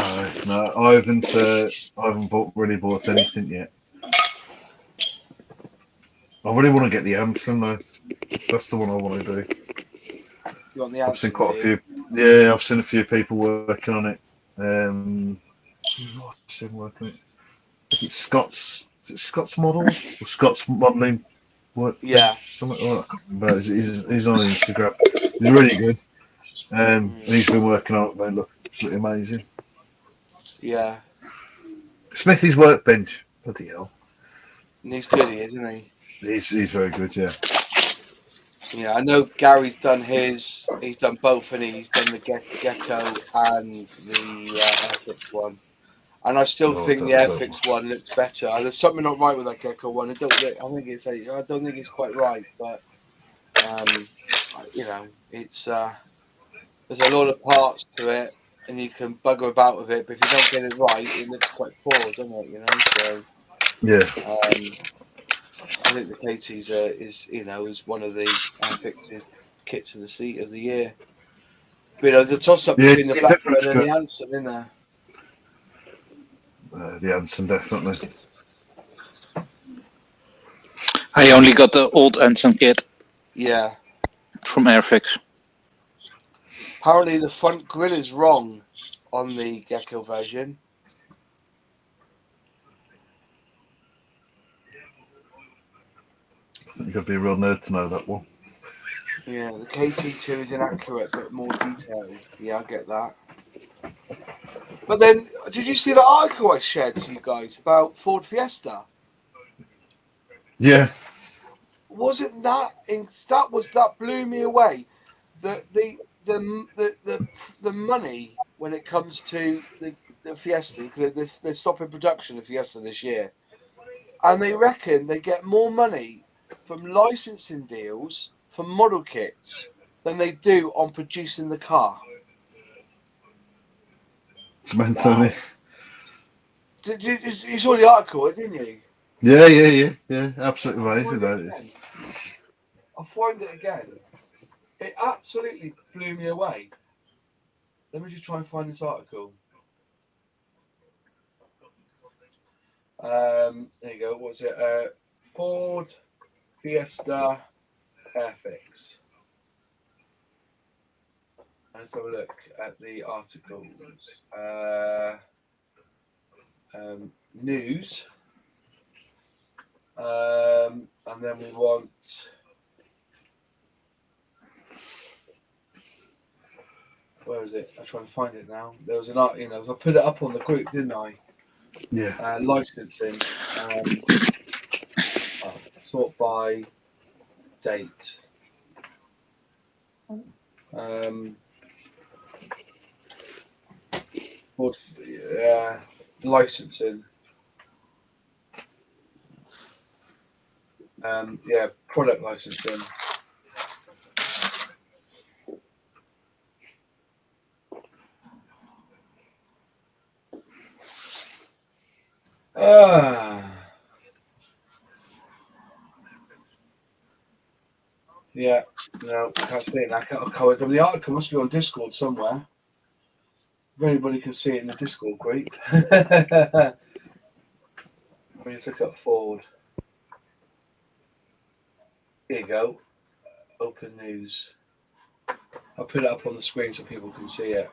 I haven't really bought anything yet. I really want to get the Anthem though. That's the one I want to do. You want the Anthem? I've seen quite a few. Yeah, I've seen a few people working on it. I've seen working on it. I think it's Scott's. Is it Scott's Models or Scott's Modelling? Work? Yeah. Something like that. But he's on Instagram. He's really good. And he's been working on it. They look absolutely amazing. Yeah. Smithy's workbench. Bloody hell. And he's good, isn't he? He's very good, yeah. Yeah, I know Gary's done his. He's done both, and he's done the Gecko and the Airfix one. And I still think the Airfix one looks better. There's something not right with that Gecko one. I don't think it's quite right, but it's there's a lot of parts to it, and you can bugger about with it. But if you don't get it right, it looks quite poor, doesn't it? So yeah. I think the KT's is one of the Airfix's kits of the year. But, the toss up between the Blackburn and the Anson in there. The Anson, definitely. I only got the old Anson kit. Yeah. From Airfix. Apparently the front grille is wrong on the Gecko version. I think you've got to be a real nerd to know that one. Yeah, the KT2 is inaccurate but more detailed. Yeah, I get that. But then, did you see the article I shared to you guys about Ford Fiesta? Yeah. Wasn't that that blew me away? The money when it comes to the Fiesta, they're stopping production of Fiesta this year, and they reckon they get more money from licensing deals for model kits than they do on producing the car. It's mental. Wow. You saw the article, didn't you? Yeah. Absolutely amazing, though. I'll find it again. It absolutely blew me away. Let me just try and find this article. There you go. What's it? Ford Fiesta Airfix. Let's have a look at the articles. News. And then we want. Where is it? I'm trying to find it now. There was an art, I put it up on the group, didn't I? Yeah. Licensing. Sort by date. Licensing. Product licensing. Yeah, no, I can't see it. The article must be on Discord somewhere. If anybody can see it in the Discord group. Let me look up Ford. Here you go. Open news. I'll put it up on the screen so people can see it.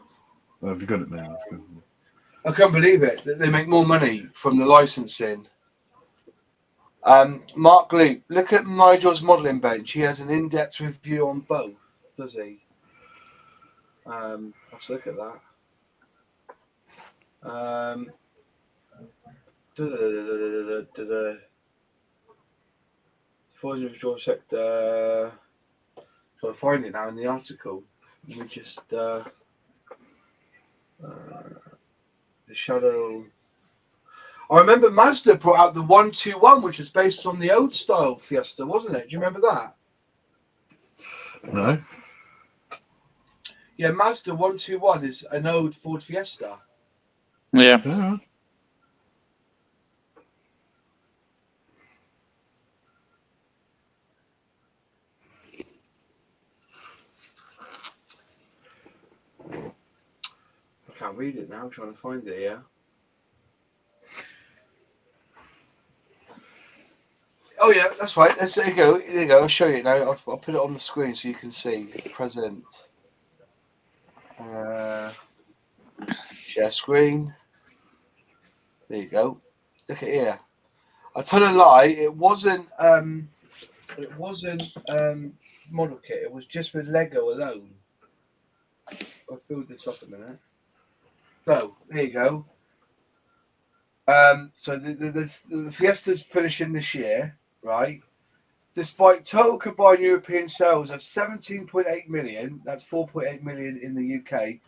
Have you got it now? I can't believe it. They make more money from the licensing. Mark Luke, look at Nigel's modelling bench. He has an in-depth review on both, does he? Let's look at that. Forging Visual Sector. Trying to find it now in the article. Let me just the shadow. I remember Mazda brought out the 121, which was based on the old style Fiesta, wasn't it? Do you remember that? No. Yeah, Mazda 121 is an old Ford Fiesta. Yeah. I can't read it now. I'm trying to find it here. Oh yeah, that's right. There you go. There you go. I'll show you now. I'll put it on the screen so you can see. Present. Share screen. There you go. Look at here. I tell a lie. It wasn't. Model kit. It was just with Lego alone. I'll build this up a minute. So there you go. So the Fiesta's finishing this year, right? Despite total combined European sales of 17.8 million, that's 4.8 million in the UK,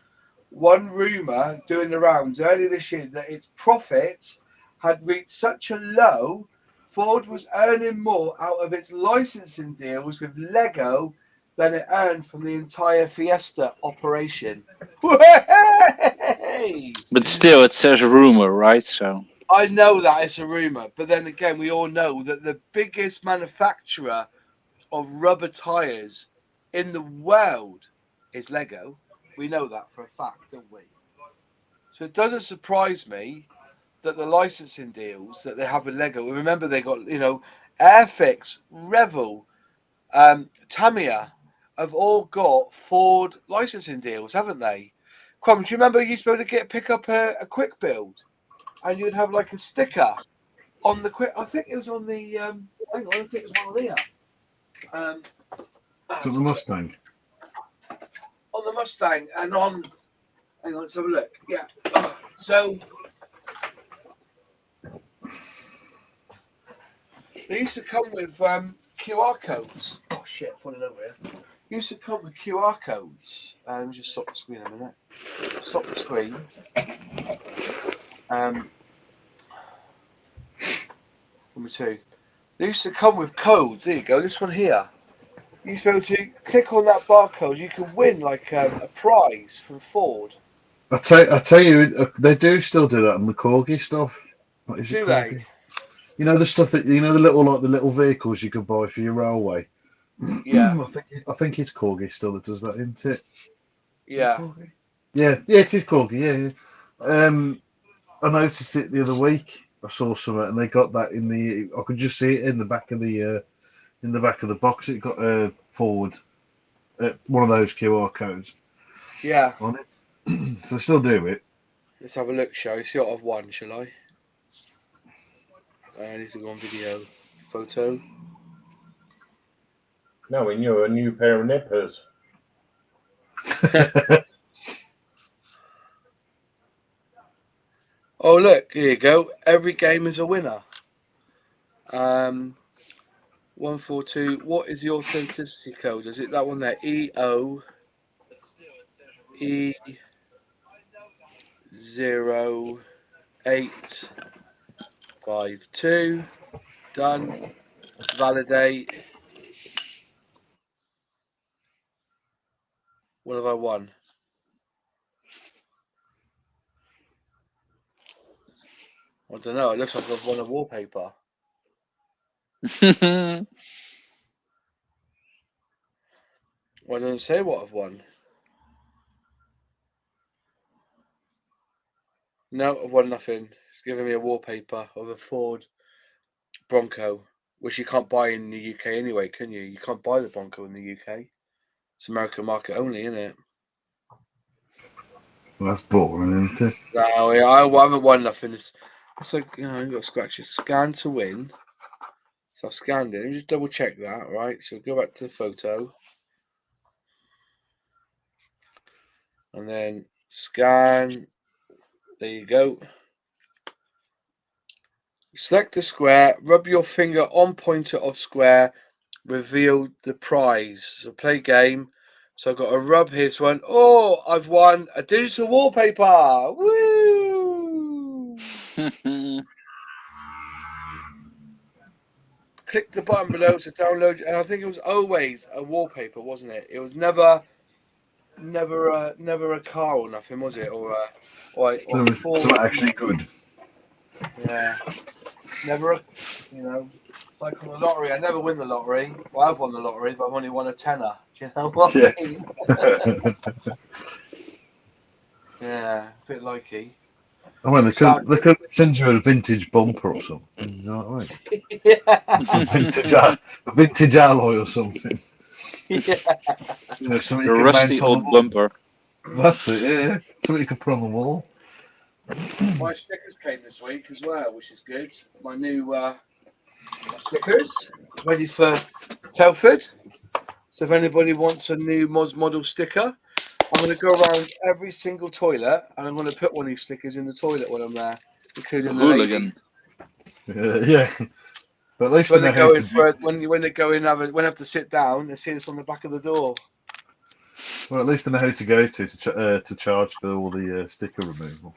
one rumour doing the rounds earlier this year that its profits had reached such a low, Ford was earning more out of its licensing deals with Lego than it earned from the entire Fiesta operation. But still, it says rumor, right? So I know that it's a rumour, but then again, we all know that the biggest manufacturer of rubber tyres in the world is Lego. We know that for a fact, don't we? So it doesn't surprise me that the licensing deals that they have with Lego, remember they got, Airfix, Revel, Tamiya have all got Ford licensing deals, haven't they? Crum, do you remember you used to be able to pick up a quick build and you'd have like a sticker on the quick, I think it was on the, hang on, I think it was one here. For the Mustang. On the Mustang and on, hang on, let's have a look. Yeah. So they used to come with QR codes. Oh shit, falling over here. Used to come with QR codes. Just stop the screen a minute. Stop the screen. Number two. They used to come with codes. There you go. This one here. You used to be able to click on that barcode. You can win like a prize from Ford. I tell you, they do still do that on the Corgi stuff. What is Do it, they? Corgi? You know the stuff that the little vehicles you can buy for your railway. Yeah. I think it's Corgi still that does that, isn't it? Yeah. Yeah, it is Corgi. Yeah. I noticed it the other week. I saw something, and they got that in the. I could just see it in the back of the box. It got a Ford, one of those QR codes. Yeah. On it. So still do it. Let's have a look, shall we? See what I've won, shall I? I need to go on video. Photo. No, we knew a new pair of nippers. Oh, look, here you go. Every game is a winner. 142. What is the authenticity code? Is it that one there? EO E0852. Done. Validate. What have I won? I don't know. It looks like I've won a wallpaper. Well, it doesn't say what I've won. No, I've won nothing. It's giving me a wallpaper of a Ford Bronco, which you can't buy in the UK anyway, can you? You can't buy the Bronco in the UK. It's American market only, isn't it? Well, that's boring, isn't it? No, I haven't won nothing. It's like, you've got to scratch it. Scan to win. So I've scanned it. Let me just double check that, right? So go back to the photo. And then scan. There you go. Select the square. Rub your finger on pointer of square. Reveal the prize. So play game. So I've got a rub here. So I've won a digital wallpaper. Woo! Click the button below to download. And I think it was always a wallpaper, wasn't it? It was never a car or nothing, was it? Or Something actually good. Yeah. Never, it's like on the lottery. I never win the lottery. Well, I've won the lottery, but I've only won a tenner. Do you know what I mean? Yeah, a bit likey. I mean, they could send you a vintage bumper or something. You know what I mean? Yeah. A vintage alloy or something. Yeah. Something A rusty old bumper. That's it, yeah. Something you could put on the wall. My stickers came this week as well, which is good. My new stickers ready for Telford. So if anybody wants a new Moz model sticker, I'm going to go around every single toilet and I'm going to put one of these stickers in the toilet when I'm there, including the Hooligan. ladies. Yeah. But at least when they they know go how in to for it, when they go in, when they have to sit down, they see this on the back of the door. Well, at least they know who to go to charge for all the sticker removal.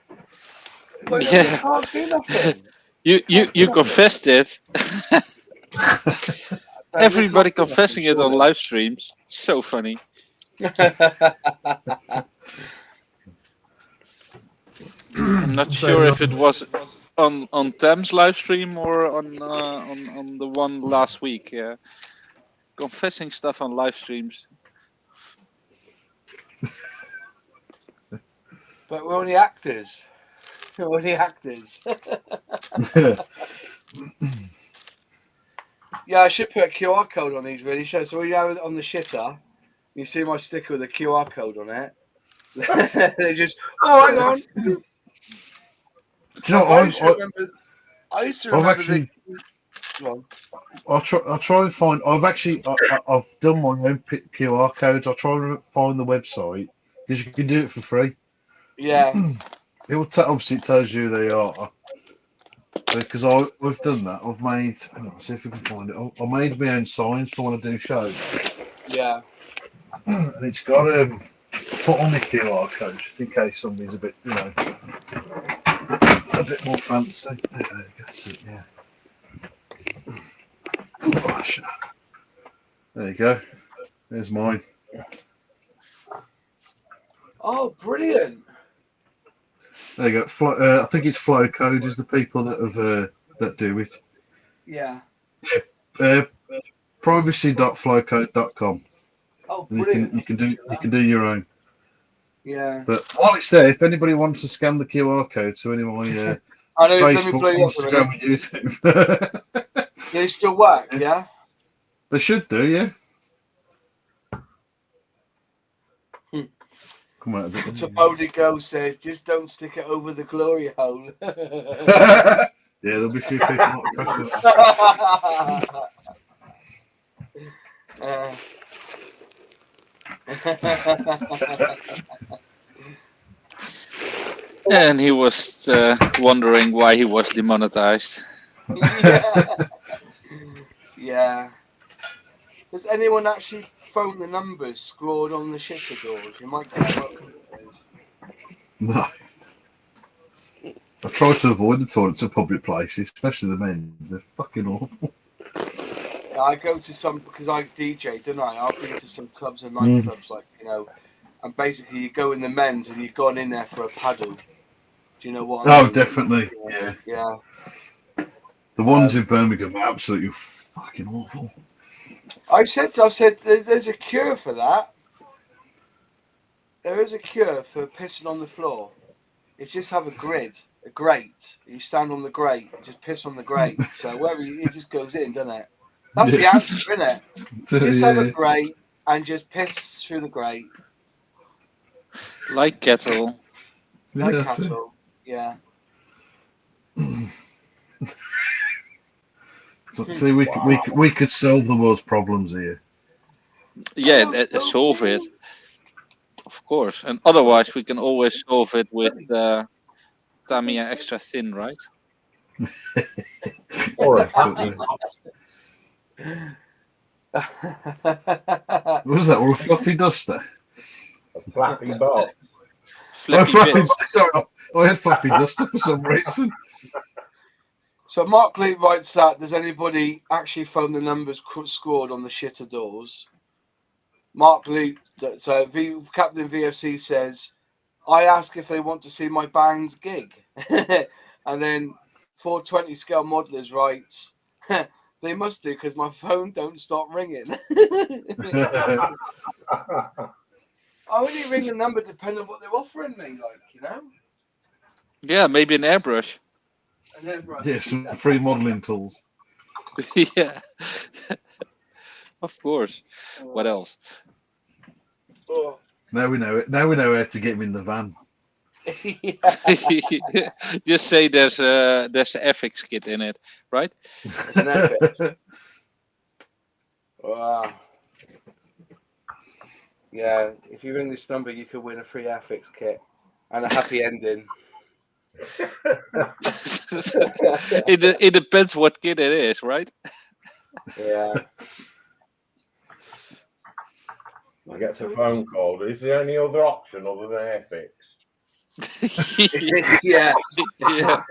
Well, Yeah. they can't do nothing. You confessed it. They Everybody can't do confessing it on surely. live streams. So funny. I'm not sure if it was on Tam's live stream or on the one last week. Confessing stuff on live streams. But we're only actors. We're only actors. Yeah, I should put a QR code on these really. So when you have it on the shitter, you see my sticker with a QR code on it. They just, oh, hang on. Do you know, I used to remember. I used to remember actually, Well, I'll try and find. I've done my own QR codes. I'll try and find the website because you can do it for free. yeah. It will obviously it tells you who they are. Because we've done that. I've made. Hang on, see if we can find it. I made my own signs for when I do shows. Yeah. And it's got put on the QR code just in case somebody's a bit, a bit more fancy. That's it. Yeah. Gosh. There you go. There's mine. Oh, brilliant. There you go. I think it's Flow Code is the people that have that do it. Yeah. Privacy.flowcode.com. Oh, And brilliant. you can do your own. Yeah. But while it's there, if anybody wants to scan the QR code to any of my I know, let me Facebook, blow you up a Instagram, and YouTube, They still work, yeah? they should do, yeah. Come out a bit. To Holy Ghost says, just don't stick it over the glory hole. Yeah, there'll be a few people not impressed with that. And he was wondering why he was demonetized. Yeah. Does anyone actually phone the numbers scrawled on the shitter doors? You might get welcome. No. I try to avoid the toilets at public places, especially the men's. They're fucking awful. Yeah, I go to some, because I DJ, don't I? I've been to some clubs and nightclubs, like, and basically you go in the men's and you've gone in there for a paddle. Do you know what I mean? Oh, definitely. Yeah. The ones in Birmingham are absolutely fucking awful. I said there's a cure for that. There is a cure for pissing on the floor. It's just have a grate. You stand on the grate, just piss on the grate. So wherever it just goes in, doesn't it? That's the answer, isn't it? Just have a grate and just piss through the grate. Like kettle. Like kettle, yeah. So, see, we could solve the world's problems here. Yeah, solve it. Of course. And otherwise, we can always solve it with Tamiya extra thin, right? Or a What was that? Or a fluffy duster? flappy box. Flappy bits. Sorry, I had fluffy duster for some reason. So Mark Lee writes that, does anybody actually phone the numbers scored on the shitter doors? Mark Lee, so Captain VFC says, I ask if they want to see my band's gig. And then 420 Scale Modelers writes, they must do because my phone don't stop ringing. I only ring the number depending on what they're offering me, Yeah, maybe an airbrush. Yeah, some free modelling tools. Yeah. Of course. What else? Oh. Now we know it. Now we know how to get him in the van. Just say there's a FX kit in it, right? There's an FX. Wow. Yeah, if you ring this number, you could win a free FX kit and a happy ending. It depends what kit it is, right? Yeah. I get a phone call. Is there any other option other than Airfix? Yeah. Yeah.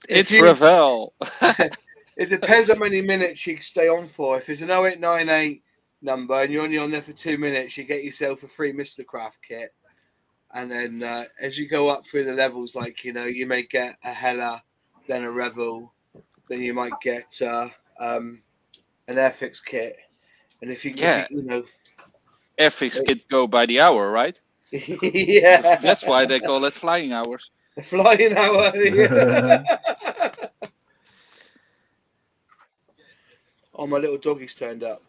It's you- Ravel. It depends how many minutes you can stay on for. If it's an 0898 number and you're only on there for 2 minutes, you get yourself a free Mr. Craft kit. And then as you go up through the levels, like, you know, you may get a Hella, then a Revel, then you might get an Airfix kit. And if you, Yeah. if you know, Airfix kits go by the hour, right? yeah, That's why they call it flying hours. the flying hour. Yeah. Oh, my little doggy's turned up.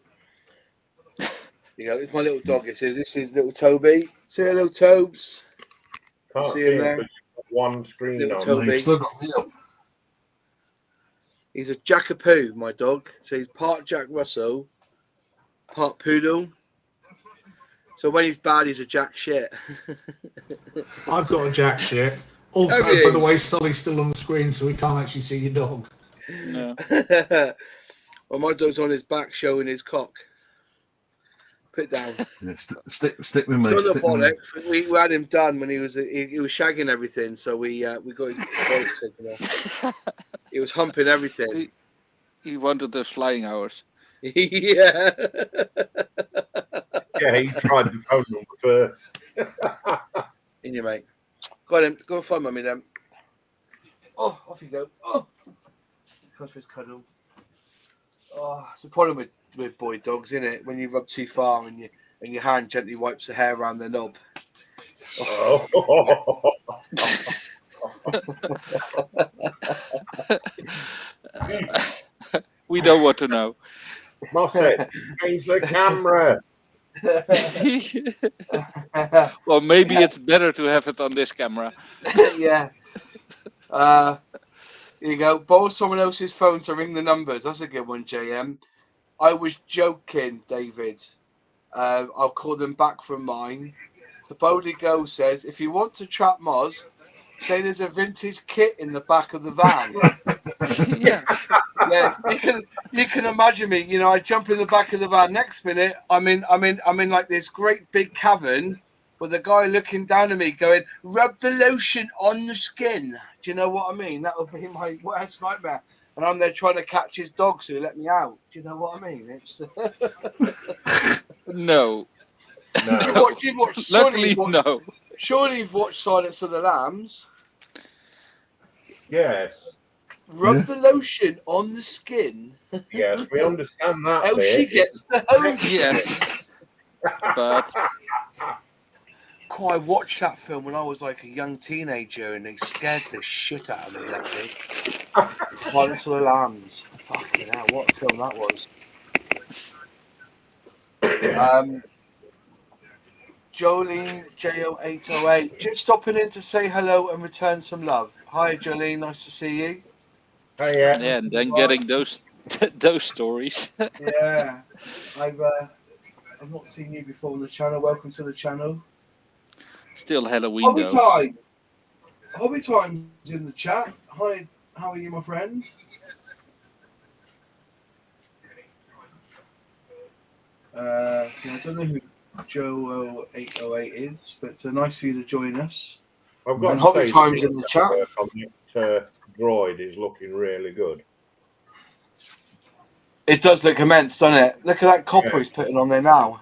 You know, it's my little dog. This is little Toby. See little Tobes. Can't See see him him there? because you've got one screen Little on. Toby. You've still got me up. He's a Jackapoo, my dog. So he's part Jack Russell, part Poodle. So when he's bad, he's a Jack shit. I've got a jack shit. Also, Have you? by the way, Sully's still on the screen, so we can't actually see your dog. No. Well, my dog's on his back showing his cock. Put it down. Yeah, stick with me. It's got the Stick with me. bollocks. We had him done when he was shagging everything, so we got his bollocks taken off. He was humping everything. He wanted those flying hours. Yeah. Yeah, he tried the phone number first. In you, mate. Go on, then. Go and find mummy then. Oh, off you go. Oh, comes for his cuddle. Oh, it's a problem with boy dogs, isn't it? When you rub too far and your hand gently wipes the hair around the knob. Oh. We don't want to know. Moffat, change the camera. Well, maybe it's better to have it on this camera. Yeah. Here you go. Borrow someone else's phone to ring the numbers. That's a good one, JM. I was joking, David. I'll call them back from mine. So Boldly Go says, if you want to trap Moz, say there's a vintage kit in the back of the van. Yeah. Yeah, you can imagine me. You know, I jump in the back of the van. Next minute, I'm in like this great big cavern with a guy looking down at me, going, "Rub the lotion on the skin." Do you know what I mean? That would be my worst nightmare. And I'm there trying to catch his dog, so he let me out. Do you know what I mean? It's No. No. you've watched. Luckily, no. Surely you've watched Silence of the Lambs. Yes. Rub the lotion on the skin. Yes, we understand that. Else she gets the hose. Yes. But I watched that film when I was like a young teenager, and they scared the shit out of me. That did. Silence of the Lambs. Fucking hell, what a film that was. Jolene Jo808, just stopping in to say hello and return some love. Hi, Jolene, nice to see you. Oh, yeah. yeah, and then getting those stories. Yeah, I've not seen you before on the channel. Welcome to the channel. Still Halloween Hobby though. Time. Hobby Time's in the chat. Hi, how are you, my friend? I don't know who Joe808 is, but nice for you to join us. I've got And to Hobby say, Time's the in the chat. work on that droid is looking really good. It does look immense, doesn't it? Look at that copper he's putting on there now.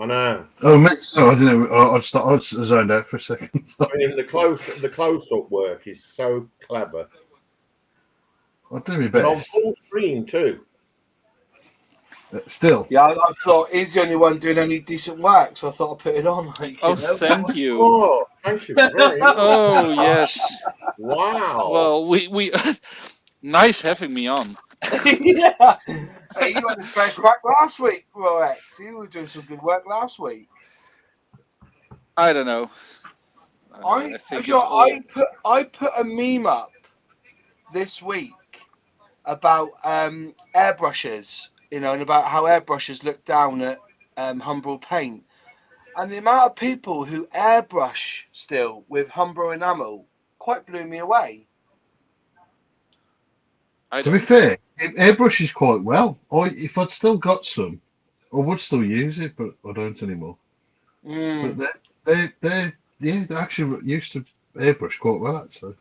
I know. Oh, mate, so I didn't know. I just zoned out for a second. I mean, the close-up work is so clever. I'll do my And on best. full screen too. Still. Yeah, I thought he's the only one doing any decent work, so I thought I'd put it on. Like, Oh, you know? thank you. Oh, thank you very much. Oh, yes. Wow. Well, we nice having me on. Yeah. Hey, you had a fair crack last week, Rex. You were doing some good work last week. I don't know. I think it's all- put a meme up this week about airbrushes, you know, and about how airbrushes look down at Humbrol paint, and the amount of people who airbrush still with Humbrol enamel quite blew me away. To be fair, it airbrushes quite well. If I'd still got some, I would still use it, but I don't anymore. Mm. But they actually used to airbrush quite well, actually.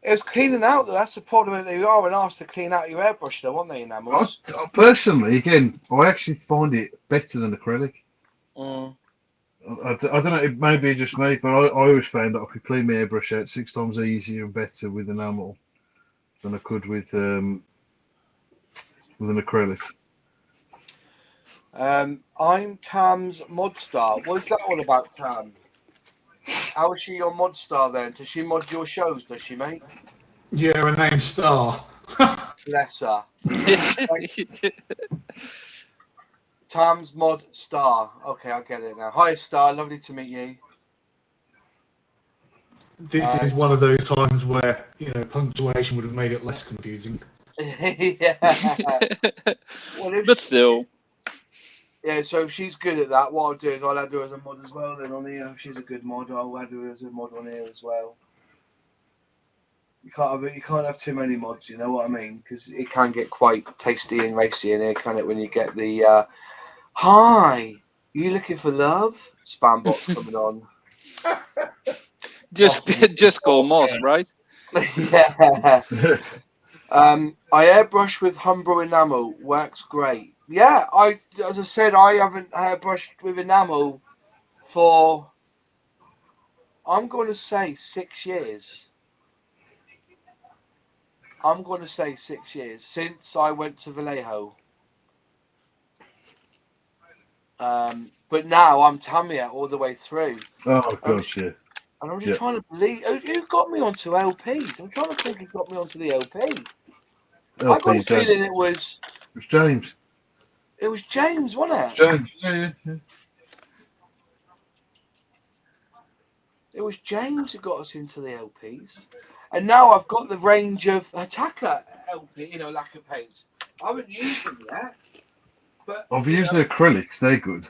It was cleaning out, though. That's the problem. They are asked to clean out your airbrush, though, aren't they, enamels? I personally, again, I actually find it better than acrylic. Mm. I don't know, it may be just me, but I always found that I could clean my airbrush out 6 times easier and better with enamel than I could with an acrylic. I'm Tam's mod star. What's that all about, Tam? How is she your mod star then? Does she mod your shows, does she, mate? Yeah, her name's Star. Bless her. Tam's mod star. Okay, I get it now. Hi, Star. Lovely to meet you. This is one of those times where, punctuation would have made it less confusing. Yeah. Well, But still. Yeah, so if she's good at that, what I'll do is I'll add her as a mod as well. Then on here, if she's a good mod, I'll add her as a mod on here as well. You can't have too many mods, you know what I mean? Because it can get quite tasty and racy in here, can it? When you get the "Hi, you looking for love?" spam bots coming on. Just call Moss, right? Yeah. I airbrush with Umbro enamel. Works great. Yeah, as I said, I haven't airbrushed with enamel for, I'm going to say 6 years. I'm going to say 6 years since I went to Vallejo. But now I'm Tamiya all the way through. Oh, gosh, yeah. And I'm just trying to believe who got me onto LPs. I'm trying to think who got me onto the LP. I got a feeling it was James. It was James, wasn't it? James, yeah. It was James who got us into the LPs. And now I've got the range of Attacker LP, lacquer paints. I haven't used them yet. But I've used the acrylics, they're good.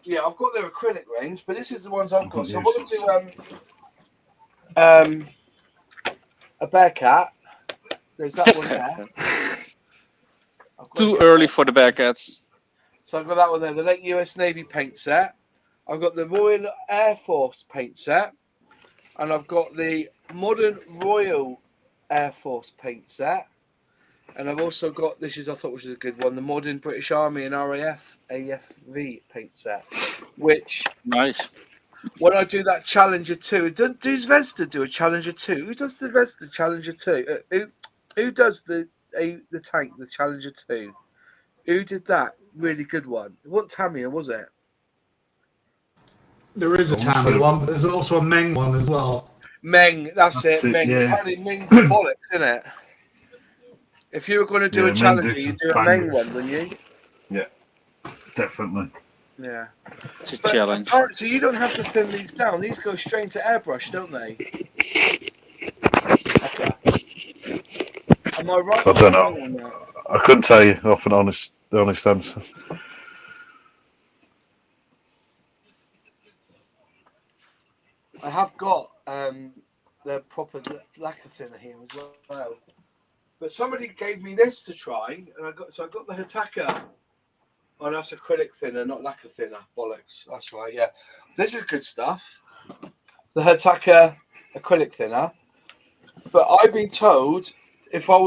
Yeah, I've got their acrylic range, but this is the ones I've got. So I'm going to do a Bearcat. There's that one there. Too early for the Bearcats. So I've got that one there, the late US Navy paint set. I've got the Royal Air Force paint set. And I've got the modern Royal Air Force paint set. And I've also got, I thought was a good one, the modern British Army and RAF AFV paint set. Which, nice. When I do that Challenger 2, does Vesta do a Challenger 2? Who does the Vesta Challenger 2? Who does the tank, the Challenger 2? Who did that really good one? It wasn't Tamiya, was it? There is a Tamiya one, but there's also a Meng one as well. Meng, that's it. Meng. Yeah. Apparently Meng's the bollocks, isn't it? If you were going to do a Challenger, you'd do a Meng one, wouldn't you? Yeah, definitely. Yeah. It's a challenge. So you don't have to thin these down. These go straight to airbrush, don't they? Am I right? I don't know. I couldn't tell you off an honest answer. I have got the proper lacquer thinner here as well. But somebody gave me this to try, and I got the Hitaka. Oh, that's acrylic thinner, not lacquer thinner. Bollocks. That's right. Yeah, this is good stuff. The Hitaka acrylic thinner. But I've been told if I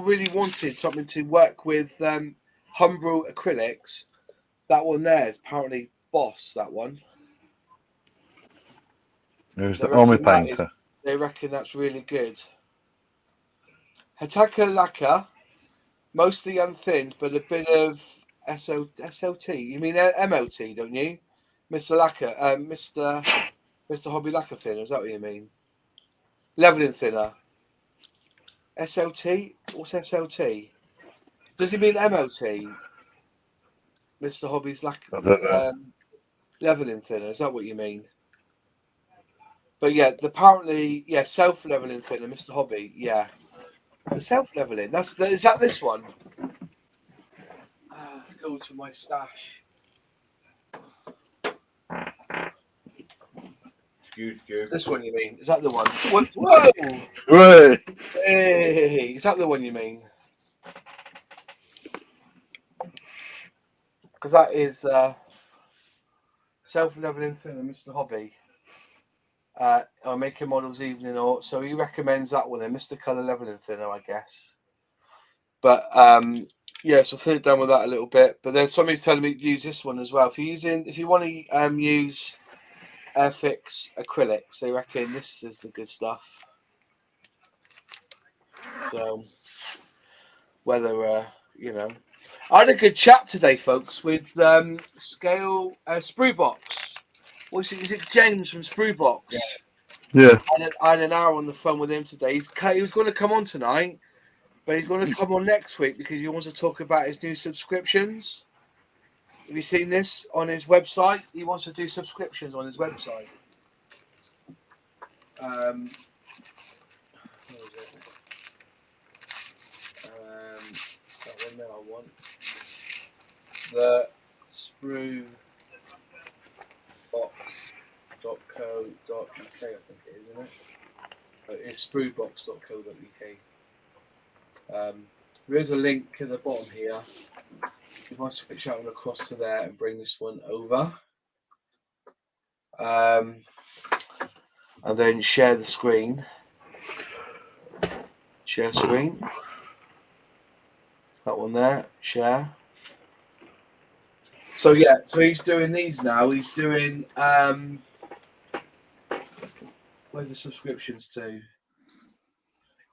really wanted something to work with Umbro acrylics, that one there is apparently boss. That one. Who's the Army painter? They reckon that's really good. Hitaka lacquer, mostly unthinned, but a bit of SLT. You mean MLT, don't you, Mr. Lacquer? Mr. Hobby Lacquer thinner. Is that what you mean? Leveling thinner. SLT. What's SLT? Does he mean MLT? Mr. Hobby's lacquer. Leveling thinner. Is that what you mean? But yeah, apparently, self-leveling thinner, Mr. Hobby. Yeah. The self-leveling. Is that this one? Let's go to my stash. Excuse you. This one you mean? Is that the one? Whoa! Right. Hey, is that the one you mean? because that is self-leveling thinner, Mr. Hobby. Or making models evening, or so he recommends that one. Then Mr. Color leveling thinner, I guess. But yeah, so thin it down with that a little bit. But then somebody's telling me to use this one as well. If you want to use Airfix acrylics, they reckon this is the good stuff. So whether you know, I had a good chat today, folks, with Scale Spruebox. Is it James from Spruebox? Yeah. I had an hour on the phone with him today. He was going to come on tonight, but he's going to come on next week because he wants to talk about his new subscriptions. Have you seen this on his website? He wants to do subscriptions on his website. Where is it? That one there I want. The spruebox.co.uk, I think it is, isn't it? It's spruebox.co.uk. There is a link at the bottom here. If I switch that one across to there and bring this one over, and then share the screen. Share screen. That one there. Share. So yeah, so he's doing these now. He's doing where's the subscriptions to?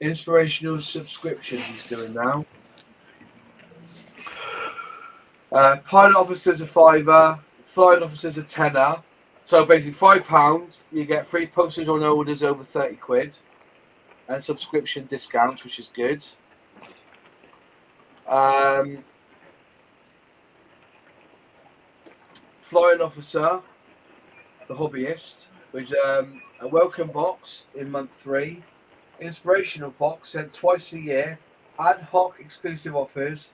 Inspirational subscriptions he's doing now. Pilot officers a £5, flying officers a £10. So basically £5, you get free postage on orders over £30, and subscription discounts, which is good. Flying officer, the hobbyist, which a welcome box in month 3, inspirational box sent twice a year, ad hoc exclusive offers,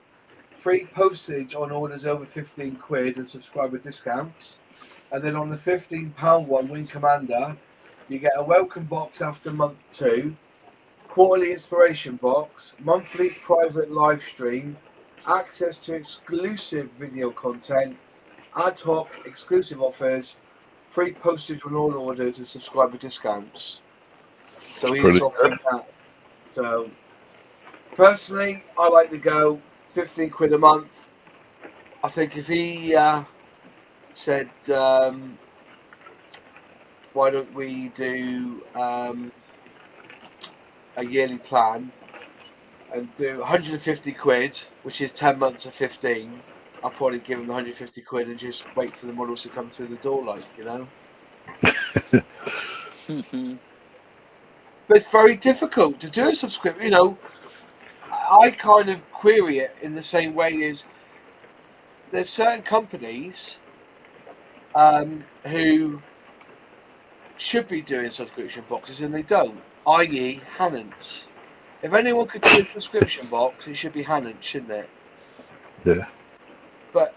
free postage on orders over £15 and subscriber discounts. And then on the £15 one, Wing Commander, you get a welcome box after month 2, quarterly inspiration box, monthly private live stream, access to exclusive video content, ad hoc exclusive offers, free postage on all orders and subscriber discounts. So he's offering that. So personally, I like to go £15 a month. I think if he said, why don't we do a yearly plan and do £150, which is 10 months of 15, I'll probably give him the £150 and just wait for the models to come through the door, like, you know. But it's very difficult to do a subscription. You know, I kind of query it in the same way as there's certain companies who should be doing subscription boxes and they don't, i.e. Hannants. If anyone could do a subscription box, it should be Hannants, shouldn't it? Yeah. But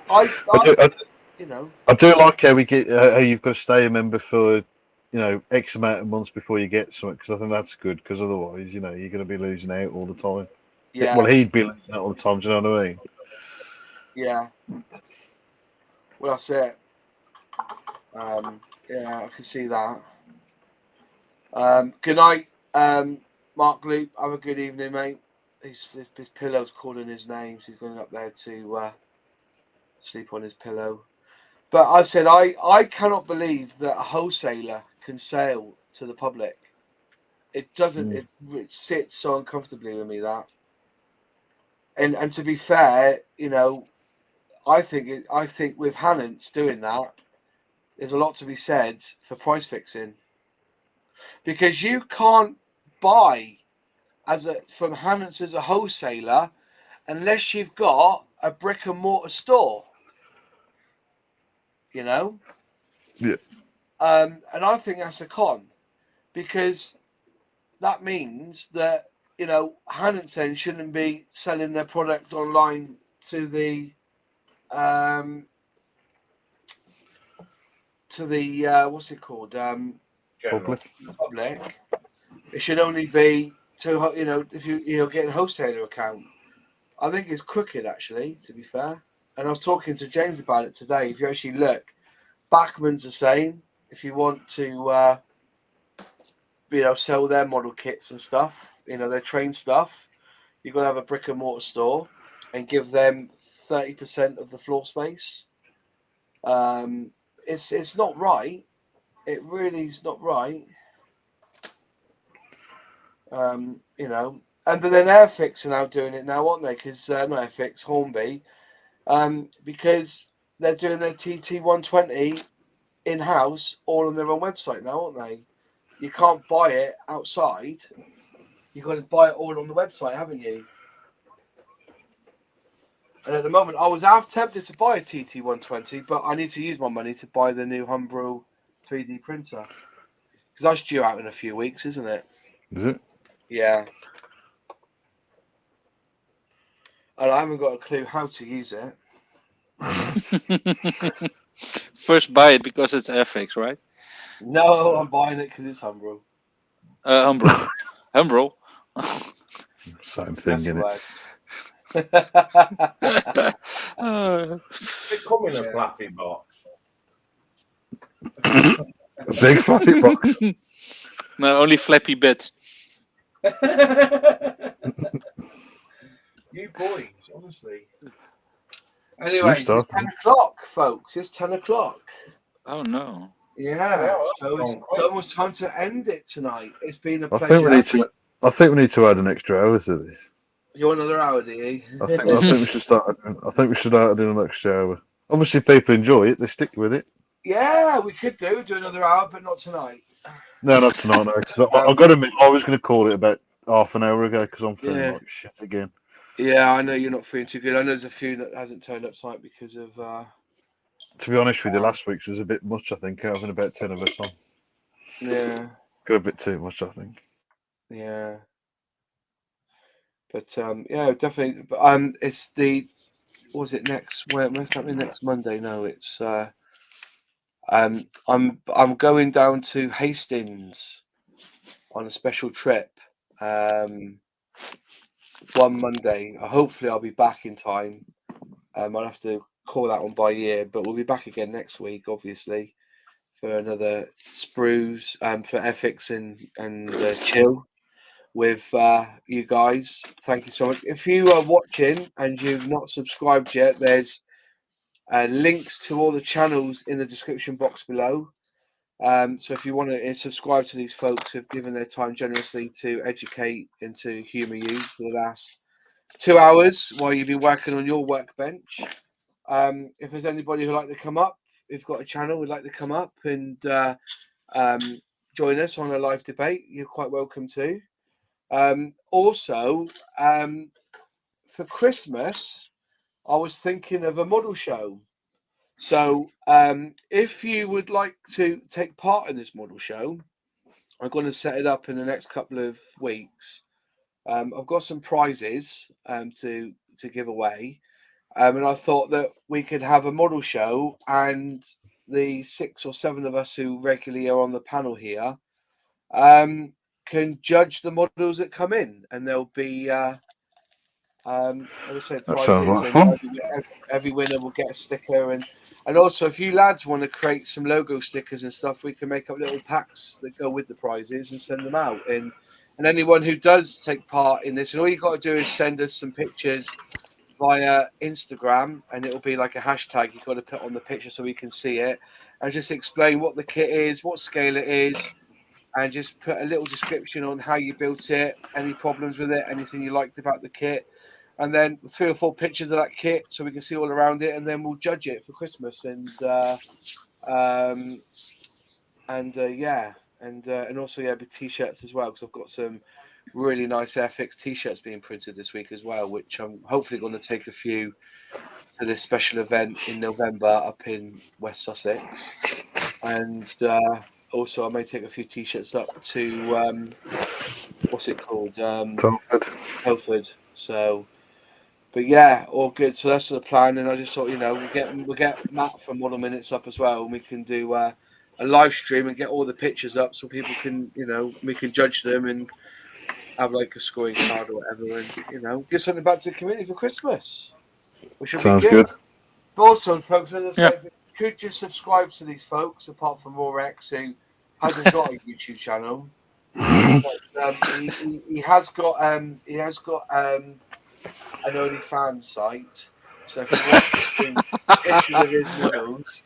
you know, I do like how how you've got to stay a member for, you know, X amount of months before you get something, because I think that's good, because otherwise, you know, you're going to be losing out all the time. yeah. Well, he'd be losing out all the time, do you know what I mean? Yeah. Well, that's it. Yeah, I can see that. Good night, Mark Loop. Have a good evening, mate. His pillow's calling his name, so he's going up there to sleep on his pillow. But I said I cannot believe that a wholesaler can sell to the public. It doesn't. It sits so uncomfortably with me, that. And to be fair, you know, I think with Hannants doing that, there's a lot to be said for price fixing, because you can't buy from Hannants as a wholesaler unless you've got a brick and mortar store. You know? Yeah. And I think that's a con, because that means that, you know, Hannants then shouldn't be selling their product online to the what's it called? Public. It should only be to, you know, if you're getting a wholesaler account. I think it's crooked, actually, to be fair. And I was talking to James about it today. If you actually look, Bachmann's the same. If you want to, sell their model kits and stuff, their train stuff, you've got to have a brick and mortar store and give them 30% of the floor space. It's not right. It really is not right. And but then Airfix are now doing it now, aren't they? Because not Airfix, Hornby, because they're doing their TT120 in-house all on their own website now, aren't they? You can't buy it outside. You've got to buy it all on the website, haven't you? And at the moment, I was half tempted to buy a TT120, but I need to use my money to buy the new Humbrol 3D printer. Because that's due out in a few weeks, isn't it? Is it? Yeah. And I haven't got a clue how to use it. First buy it because it's Airfix, right? No, I'm buying it because it's Humbrol. Humbrol. Humbrol. Same thing, isn't it? They come in a flappy box. A big fluffy box. No, only flappy bits. You boys, honestly. Anyway, it's 10 o'clock, folks. It's 10 o'clock. Oh, no. Yeah, so it's almost time to end it tonight. It's been a pleasure. I think we need to add an extra hour to this. You want another hour, do you? I think we should start. I think we should start doing an extra hour. Obviously, if people enjoy it, they stick with it. Yeah, we could do another hour, but not tonight. No, not tonight. No. I've got to admit, I was going to call it about half an hour ago because I'm feeling like shit again. Yeah, I know you're not feeling too good. I know there's a few that hasn't turned up tonight because of. To be honest with you, last week's was a bit much. I think having about 10 of us on. Yeah. Got a bit too much, I think. Yeah. But yeah, definitely. But it's the. Was it next? Where's that? Next Monday? No, it's. I'm going down to Hastings on a special trip. One Monday. Hopefully, I'll be back in time. I'll have to call that one by ear, but we'll be back again next week, obviously, for another Sprues for Airfix and Chill with you guys. Thank you so much. If you are watching and you've not subscribed yet, there's links to all the channels in the description box below. So if you want to subscribe to these folks who've given their time generously to educate and to humour you for the last 2 hours while you've been working on your workbench. If there's anybody who'd like to come up, who've got a channel, would like to come up and join us on a live debate, you're quite welcome to. Also, for Christmas, I was thinking of a model show. So if you would like to take part in this model show, I'm going to set it up in the next couple of weeks. I've got some prizes to give away. And I thought that we could have a model show and the 6 or 7 of us who regularly are on the panel here can judge the models that come in. And there'll be, as I said, prizes. And every winner will get a sticker. And also, if you lads want to create some logo stickers and stuff, we can make up little packs that go with the prizes and send them out. And anyone who does take part in this, and all you got to do is send us some pictures via Instagram, and it'll be like a hashtag you've got to put on the picture so we can see it, and just explain what the kit is, what scale it is, and just put a little description on how you built it, any problems with it, anything you liked about the kit, and then 3 or 4 pictures of that kit so we can see all around it, and then we'll judge it for Christmas. And also with t-shirts as well, because I've got some really nice Airfix t-shirts being printed this week as well, which I'm hopefully going to take a few to this special event in November up in West Sussex. And also I may take a few t-shirts up to what's it called, Telford. So but yeah, all good. So that's the plan. And I just thought, we'll get Matt from Model Minutes up as well, and we can do a live stream and get all the pictures up so people can, we can judge them and have like a scoring card or whatever, and give something back to the community for Christmas, which should be good. But also, folks, as I Yeah. said, could you subscribe to these folks, apart from Rorex, who hasn't got a YouTube channel. But, he has got an OnlyFans site. So if you want to see pictures of his models,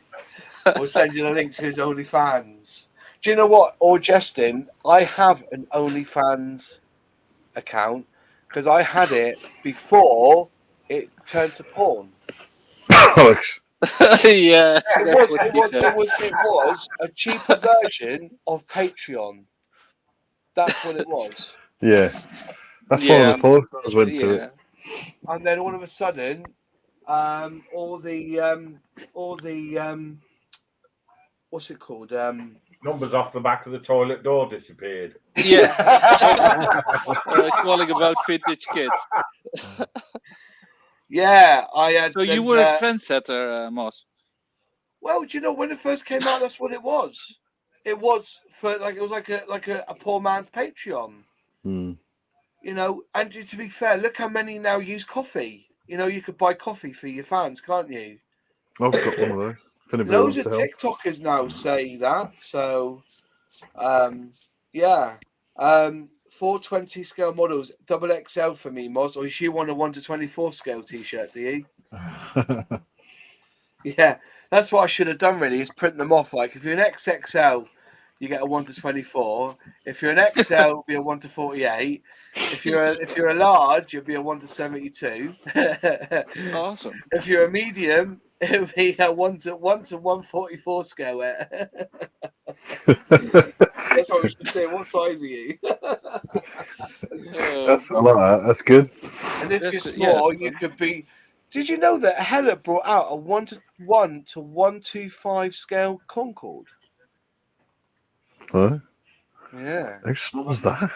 we'll send you the link to his OnlyFans. Do you know what? Or Justin, I have an OnlyFans account because I had it before it turned to porn. Alex. Yeah, It that's was, what it he was, said. it was, it was a cheaper version of Patreon. That's what it was. Yeah. That's Yeah. one of the posters went to it. And then all of a sudden, all the what's it called? Numbers off the back of the toilet door disappeared. Yeah. Calling about vintage kids. Yeah, I had. So you were a trendsetter, Moss. Well, do you know when it first came out? That's what it was. It was like a poor man's Patreon. Hmm. You know, and to be fair, look how many now use coffee. You know, you could buy coffee for your fans, can't you? I've got one of those. If anybody Loads wants of to help. TikTokers now say that. So, yeah. 420 scale models, double XL for me, Moz. Or you want a 1-24 scale T-shirt, do you? Yeah, that's what I should have done. Really, is print them off. Like if you're an XXL, you get a 1-24. If you're an XL, it'll be a 1-48. If you're a large, you'll be a 1-72. Awesome. If you're a medium, it'll be a 1-144 scale. That's what we should do. What size are you? That's a lot. That's good. And if you're Yes, small, yes. you could be. Did you know that Hella brought out a 1-1 to 125 scale Concorde? Huh? Yeah. How small is that?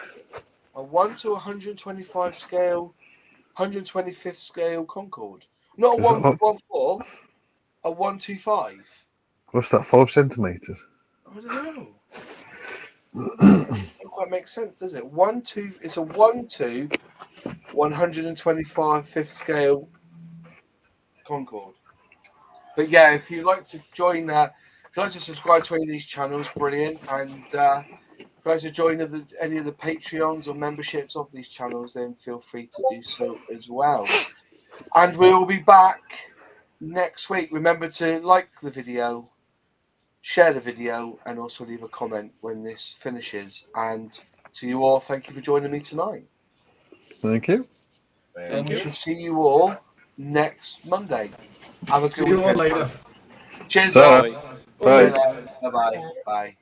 A 1 to 125 scale, 125th scale Concorde. Not a Is that 1-4, a 125. What's that? 5 centimeters. I don't know. Doesn't quite make sense, does it? It's a 1 to 125th scale Concorde. But yeah, if you'd like to join if you'd like to subscribe to any of these channels, brilliant. And if you'd like to join any of the Patreons or memberships of these channels, then feel free to do so as well. And we will be back next week. Remember to like the video, share the video, and also leave a comment when this finishes. And to you all, thank you for joining me tonight. Thank you. And we shall see you all next Monday. Have a good See you all weekend. later. Cheers. Bye. Bye. Bye. Bye.